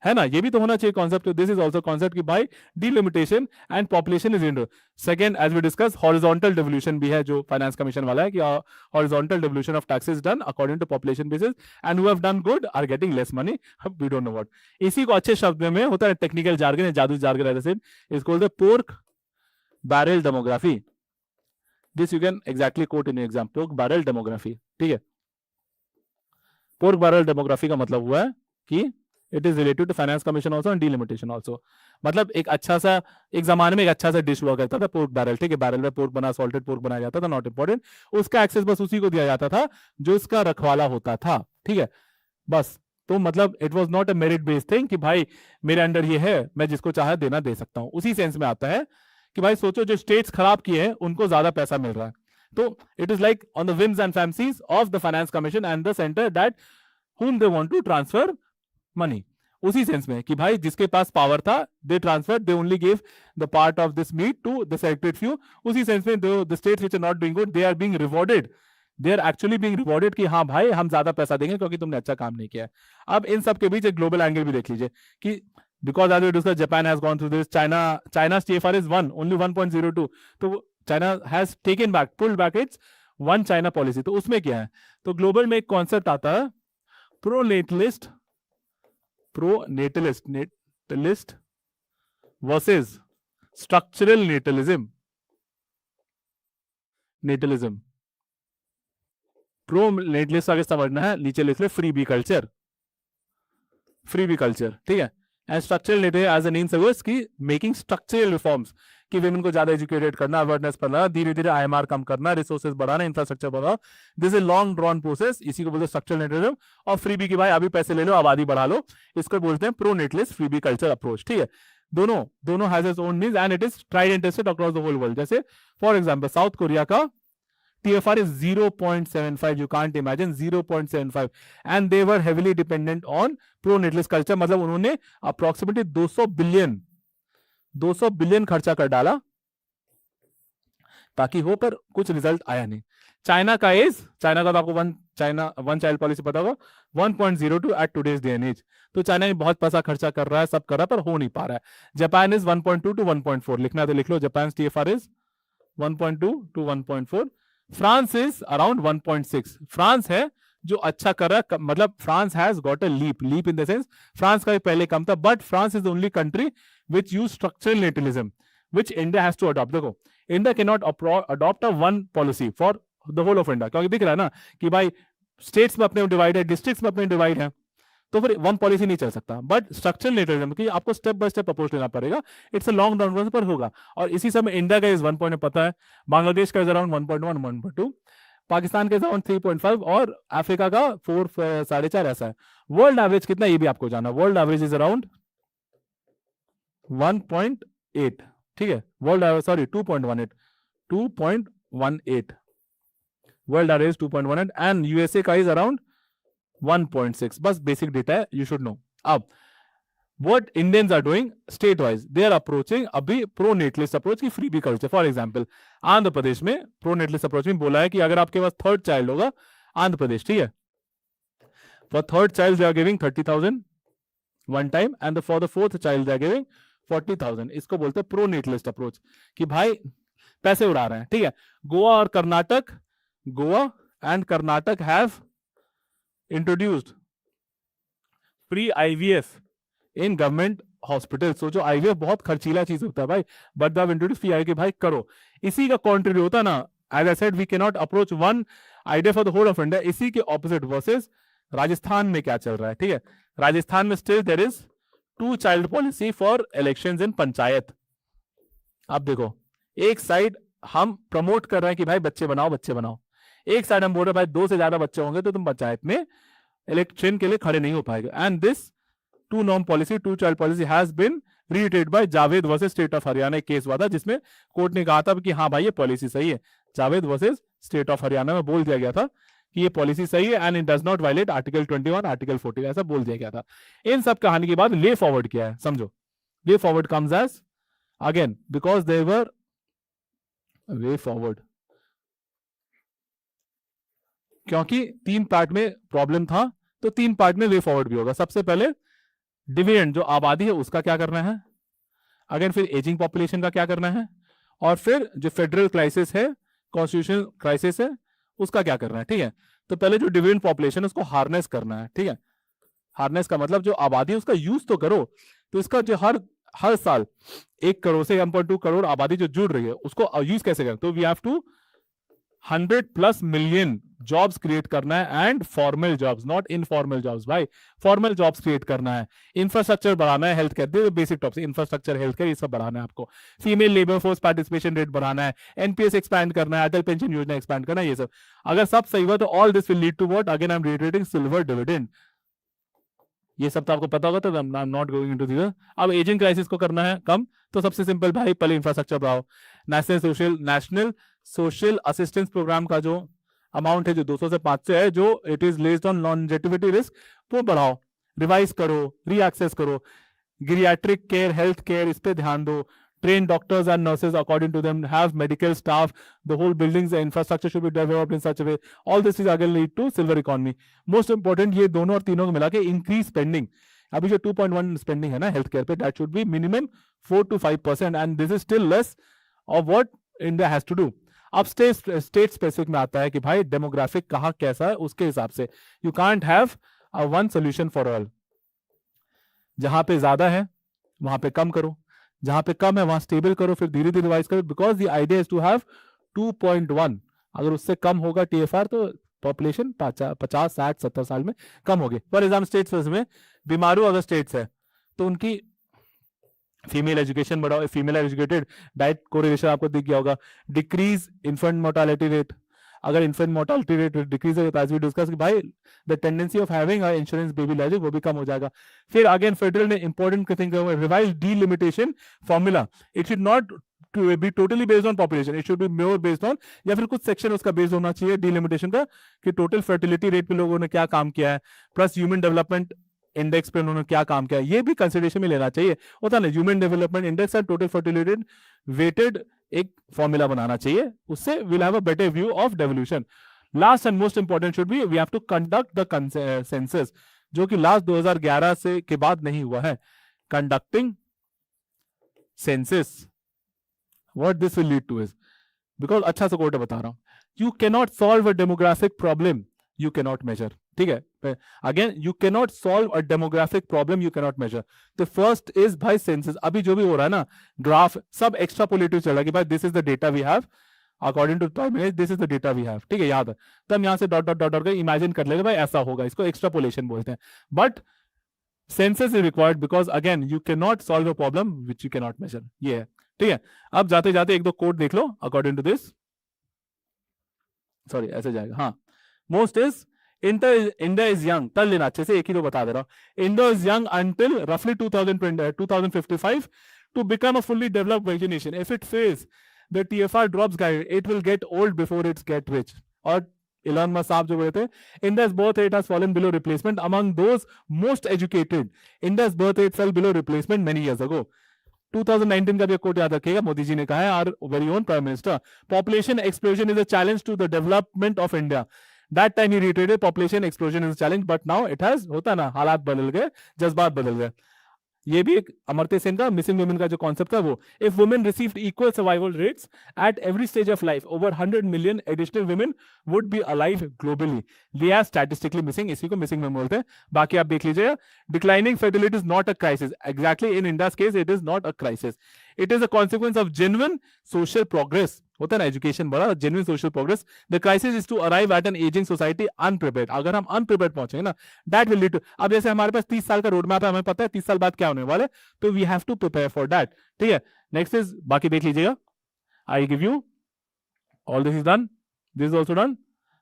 है ना, ये भी तो होना चाहिए concept. This is also concept कि भाई delimitation and population is in. Second, as we discuss, horizontal devolution भी है जो फाइनेंस कमीशन वाला है, कि horizontal devolution of taxes done according to population basis, and who have done good are getting less money. We don't know what, इसी को अच्छे शब्द में होता है टेक्निकल जार्गन, जादू jargon is called the pork barrel demography. This you can exactly quote in exam, pork barrel demography, ठीक है। पोर्क बैरल डेमोग्राफी का मतलब हुआ है कि it is related to finance commission also and delimitation also. मतलब एक अच्छा सा, एक जमाने में एक अच्छा सा डिश हुआ करता था पोर्क बैरल, ठीक है, बैरल में पोर्क बना, सॉल्टेड पोर्क बनाया जाता था, नॉट इंपॉर्टेंट, उसका एक्सेस बस उसी को दिया जाता था जो उसका रखवाला होता था, ठीक है, बस। तो मतलब it was not a merit based thing कि भाई मेरे अंडर ये है, मैं जिसको चाहे देना दे सकता हूं। उसी सेंस में आता है कि भाई सोचो जो स्टेट्स खराब किए हैं उनको ज्यादा पैसा मिल रहा है, तो it is like on the whims and fancies of the finance commission and the centre that whom they want to transfer money। उसी सेंस में कि भाई जिसके पास पावर था, they transfer, they only give the part of this meat to the selected few. उसी सेंस में the states which are not doing good, they are being rewarded, they are actually being rewarded कि हाँ भाई हम ज्यादा पैसा देंगे क्योंकि तुमने अच्छा काम नहीं किया है। अब इन सब के बीच एक ग्लोबल एंगल भी देख लीजिए कि because as we discuss Japan has gone through this, China's TFR is 1, only 1.02, तो China has taken back, pulled back its one China policy. तो उसमें क्या है, तो ग्लोबल में एक कॉन्सेप्ट आता है pronatalist versus structural natalism, natalism. Pro natalist आगे समझना है, नीचे लिख ले freebie culture, freebie culture, ठीक है। And structural natalism as an means की मेकिंग स्ट्रक्चरल रिफॉर्म्स, कि विमेन को ज्यादा एजुकेटेड करना, अवेयरनेस करना, धीरे धीरे आईएमआर कम करना, रिसोर्सेज बढ़ाना, इंफ्रास्ट्रक्चर बढ़ाना। This is long drawn process, इसी को बोलते हैं स्ट्रक्चरल नेटलिज्म। और फ्री बी की भाई अभी पैसे ले लो, आबादी बढ़ा लो, इसको बोलते हैं pro natalist freebie culture approach, ठीक है। दोनों has its own needs and it is tried and tested across the whole world. जैसे फॉर एग्जांपल साउथ कोरिया का TFR is 0.75, you can't imagine 0.75, and they were heavily dependent on pro-natalist culture। मतलब उन्होंने approximately 200 बिलियन खर्चा कर डाला ताकि हो, पर कुछ रिजल्ट आया नहीं। चाइना का तो आपको वन चाइल्ड पॉलिसी पता होगा, 1.02 at today's day and age. तो चाइना में बहुत पैसा खर्चा कर रहा है, सब कर रहा है, पर हो नहीं पा रहा है। जापान इज 1.2 टू 1.4, लिखना है तो लिख लो, Japan TFR is 1.2 to 1.4। France is around 1.6। France है जो अच्छा कर रहा है, मतलब France has got a leap in the sense France का भी पहले कम था, but France is the only country which use structural natalism which India has to adopt. देखो India can not adopt a one policy for the whole of India, क्योंकि दिख रहा है ना कि भाई स्टेट्स में अपने डिवाइड है, डिस्ट्रिक्ट्स में अपने डिवाइड है, तो फिर वन पॉलिसी नहीं चल सकता। बट स्ट्रक्चरल नेटलिज्म की आपको स्टेप बाय स्टेप अप्रोच लेना पड़ेगा, it's a long run process पर होगा। और इसी समय इंडिया का इस 1 पॉइंट पता है, बांग्लादेश का इज अराउंड 1.1 1.2, पाकिस्तान का इज अराउंड 3.5 और अफ्रीका का 4 4.5 ऐसा है। वर्ल्ड एवरेज कितना ये भी आपको जाना, वर्ल्ड एवरेज इज अराउंड 1.8, ठीक है। World average sorry 2.18 world average 2.18 and USA का इज अराउंड 1.6। बस बेसिक डेटा है, यू शुड नो। अब what Indians are doing state wise, they are approaching अभी pro natalist approach की free bee culture। For example Andhra Pradesh में pro natalist approach में बोला है कि अगर आपके पास थर्ड चाइल्ड होगा, आंध्र प्रदेश, ठीक है, for third child they are giving 30,000 one time and for the fourth child they are giving 40,000। इसको बोलते हैं प्रो नेटलिस्ट अप्रोच, कि भाई पैसे उड़ा रहे हैं, ठीक है। Goa and Karnataka have introduced free IVF in government hospital. सोचो IVF बहुत खर्चीला चीज होता है भाई, but they have introduced free IVF, भाई करो। इसी का कॉन्ट्रीब्यूट होता ना, as I said we can not approach one idea for the whole of India. इसी के ऑपोजिट वर्सेस राजस्थान में क्या चल रहा है, ठीक है। राजस्थान में still there is 2 child policy for elections in panchayat. आप देखो, एक साइड हम प्रमोट कर रहे हैं कि भाई बच्चे बनाओ, एक साइड हम बोल रहे हैं भाई 2 से ज्यादा बच्चे होंगे तो तुम पंचायत में इलेक्शन के लिए खड़े नहीं हो पाएंगे। And this 2 norm policy, 2 child policy has been reiterated by Javed versus state of Haryana. एक केस हुआ था जिसमें कोर्ट ने कहा था कि हाँ भाई ये पॉलिसी सही है। Javed versus state of Haryana में बोल दिया गया था कि ये पॉलिसी सही है and it does not violate article 21, article 14, ऐसा बोल दिया गया था। इन सब कहानी के बाद वे फॉरवर्ड किया है, समझो। Way forward comes as again because they were way forward, क्योंकि 3 पार्ट में प्रॉब्लम था, तो 3 पार्ट में वे फॉरवर्ड भी होगा। सबसे पहले डिविडेंड जो आबादी है उसका क्या करना है, अगेन फिर एजिंग पॉपुलेशन का क्या करना है, और फिर जो फेडरल क्राइसिस है, कॉन्स्टिट्यूशनल क्राइसिस है, उसका क्या करना है, ठीक है। तो पहले जो डिविडेंड पॉपुलेशन उसको हार्नेस करना है, ठीक है। हार्नेस का मतलब जो आबादी है उसका यूज तो करो। तो इसका जो हर साल 1 करोड़ से 1.2 करोड़ आबादी जो जुड़ रही है उसको यूज कैसे करें, तो we have to 100+ million jobs create करना है and formal jobs, not informal jobs भाई, फॉर्मल जॉब्स क्रिएट करना है। इंफ्रास्ट्रक्चर बढ़ाना है, health care, basic topics, infrastructure, health care, ये सब बढ़ाना है आपको। Female labour force participation rate बढ़ाना है, एनपीएस एक्सपैंड करना है, अटल पेंशन योजना एक्सपैंड करना है, ये सब अगर सब सही हुआ तो all this will lead to what, again I am reiterating silver dividend. ये सब तो आपको पता होगा, तो I am not going into this. अब एजिंग क्राइसिस को करना है कम, तो सबसे सिंपल भाई पहले इंफ्रास्ट्रक्चर बढ़ाओ। नेशनल सोशल असिस्टेंस प्रोग्राम का जो अमाउंट है जो 200 से 500 है, जो it is based on longevity risk, वो बढ़ाओ, रिवाइज करो, री एक्सेस करो। गिरियाट्रिक केयर, हेल्थ केयर, इस पे ध्यान दो। train doctors and nurses according to them, have medical staff, the whole buildings, the infrastructure should be developed in such a way. All this is again lead to silver economy. Most important ये दोनों और तीनों को मिला के increase spending. अभी जो 2.1 spending है ना health care पे, that should be minimum 4 to 5%, and this is still less of what India has to do. अब स्टेट स्पेसिफिक में आता है कि भाई डेमोग्राफिक कहाँ कैसा है, उसके हिसाब से you can't have one solution for all. जहां पे ज्यादा है वहां पे कम करो, जहां पे कम है वहां स्टेबल करो, फिर धीरे धीरे रिवाइज करो, because the idea is to have 2.1। अगर उससे कम होगा टीएफआर तो पॉपुलेशन 50, 60, 70 साल में कम होगी। फॉर एग्जाम्पल स्टेट्स में बीमारू अगर स्टेट्स है तो उनकी फीमेल एजुकेशन बढ़ाओ, फीमेल एजुकेटेड डाइट कोरिलेशन आपको दिख गया होगा। डिक्रीज इन्फेंट मोर्टालिटी रेट, अगर इन्फेंट मोर्टालिटी रेट डिक्रीज हो एज वी डिस्कस कि भाई the tendency of having insurance baby logic वो भी कम हो जाएगा। फिर अगेन फेडरल ने important thing revise delimitation formula, it should not to be totally based on population, it should be more based on, या फिर कुछ सेक्शन उसका बेस्ड होना चाहिए डिलिमिटेशन का कि टोटल फर्टिलिटी रेट पे लोगों ने क्या काम किया है, प्लस ह्यूमन डेवलपमेंट इंडेक्स पे उन्होंने क्या काम किया है, ये भी कंसिडरेशन में लेना चाहिए। होता ना ह्यूमन डेवलपमेंट इंडेक्स और टोटल फर्टिलिटी रेट वेटेड एक फॉर्मूला बनाना चाहिए, उससे will have a better view of devolution. Last and most important should be we have to conduct the census, जो कि लास्ट 2011 से के बाद नहीं हुआ है। Conducting census, what this will lead to is, because अच्छा सा कोट बता रहा हूं, you cannot solve a demographic problem you cannot measure, ठीक है। Again you cannot solve a demographic problem you cannot measure. तो फर्स्ट इज भाई सेंसस, अभी जो भी हो रहा है ना ग्राफ सब एक्स्ट्रापोलेटिव चल रहा है कि भाई this is the data we have according to prime minister, this is the data we have, ठीक है, याद है। तब यहां से dot dot dot dot imagine कर लेगा भाई ऐसा होगा, इसको एक्स्ट्रापोलेशन बोलते हैं। But census is required because again you can not solve a problem which you can not measure, ये है, ठीक है। अब जाते जाते एक दो कोड देख लो अकॉर्डिंग टू दिस, सॉरी ऐसे जाएगा, हाँ। Most is India is young, तल लेना अच्छे से, एक ही तो बता दे रहा हूं। इंडिया इज यंग अंटिल रफली 2055 to become a fully developed nation. If it fails the TFR drops guide, it will get old before it's get rich. और इलॉन मस्क साहब जो बोले थे, India's birth rate has fallen below replacement among those most educated. India's birth rate fell below replacement many years ago. 2019 का भी कोट याद रखिएगा, मोदी जी ने कहा है, our very own prime minister, population explosion is a challenge to the development of India. That time ही reiterated population explosion is a challenge, but now it has, होता ना, हालात बदल गए, जज्बात बदल गए। ये भी एक अमर्त्य सेन का मिसिंग वुमेन का जो कॉन्सेप्ट था वो, if women received equal survival rates at every stage of life, over 100 million additional women would be alive globally. They are statistically missing, इसी को मिसिंग वुमेन बोलते हैं। बाकी आप देख लीजिएगा। Declining fertility is not a crisis, exactly in India's case it is not a crisis, it is a consequence of genuine social progress. होता है ना, एजुकेशन बढ़ा, genuine social progress. The crisis is to arrive at an aging society unprepared. अगर हम अनप्रिपेयर्ड पहुंचेंगे ना, दैट विल लीड टू, अब जैसे हमारे पास 30 साल का रोड मैप है, हमें पता है 30 साल बाद क्या होने वाले, तो we have to prepare for that, ठीक है। नेक्स्ट इज, बाकी देख लीजिएगा, I give you all this is done, this is also done,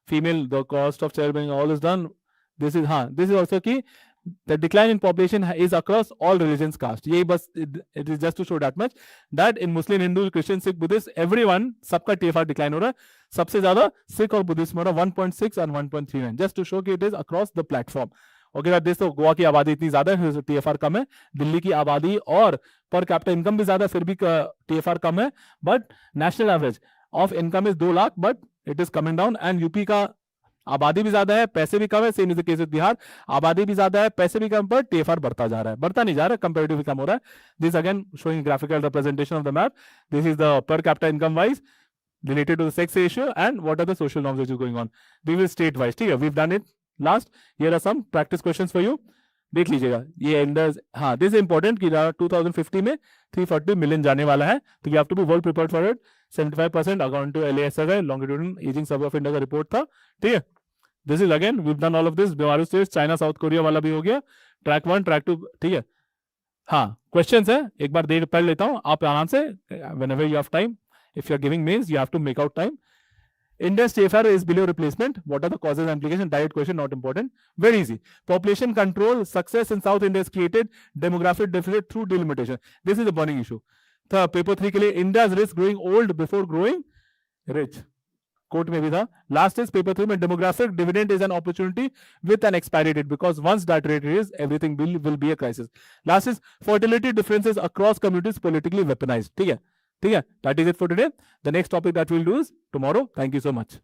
female the cost of child bearing all is done, this is, हाँ this is also key the decline in population is across all religions caste, ये बस it is just to show that much that in Muslim, Hindu, Christian, Sikh, Buddhist, everyone सबका TFR decline हो रहा है। सबसे ज्यादा सिख और बुद्धिस्ट में हो रहा है 1.6 और 1.39, just to show कि it is across the platform। Okay this, तो गोवा की आबादी इतनी ज्यादा है, TFR कम है। दिल्ली की आबादी और पर कैपिटा इनकम भी ज्यादा, फिर भी TFR कम है। But national average of income is 2 lakh, but it is coming down. And UP का आबादी भी ज्यादा है, पैसे भी कम है, same is the case with Bihar, आबादी भी ज्यादा है, पैसे भी कम, पर TFR बढ़ता जा रहा है, बढ़ता नहीं जा रहा है, कंपैरेटिवली कम हो रहा है। This again showing graphical representation of the map, this is the per capita income wise related to the sex ratio and what are the social norms which is going on. We will state wise, ठीक है, we've done it last. Here are some practice questions for you. देख लीजिएगा, ये इंडस, हाँ दिस इज इंपॉर्टेंट कि 2050 में 340 मिलियन जाने वाला है, तो you have to be well prepared for it. 75% according to LASR longitudinal aging survey of India का रिपोर्ट था, ठीक है। This is again we done all of this. BIMARU states, China, South Korea वाला भी हो गया, ट्रैक 1, ट्रैक 2, ठीक है। हाँ क्वेश्चंस है, एक बार देख पढ़ लेता हूँ, आप आराम से, whenever you have time, if you are giving mains you have to make out time. India's TFR is below replacement. What are the causes and implications? Direct question, not important. Very easy. Population control success in South India has created demographic deficit through delimitation. This is a burning issue. Third, paper 3 के लिए India's risk growing old before growing rich. Court में भी था। लास्ट इज पेपर 3 में demographic dividend is an opportunity with an expiry date because once that rate is everything will be a crisis. Last is fertility differences across communities politically weaponized. ठीक है, ठीक है, that is it for today. The next topic that we'll do is tomorrow. Thank you so much.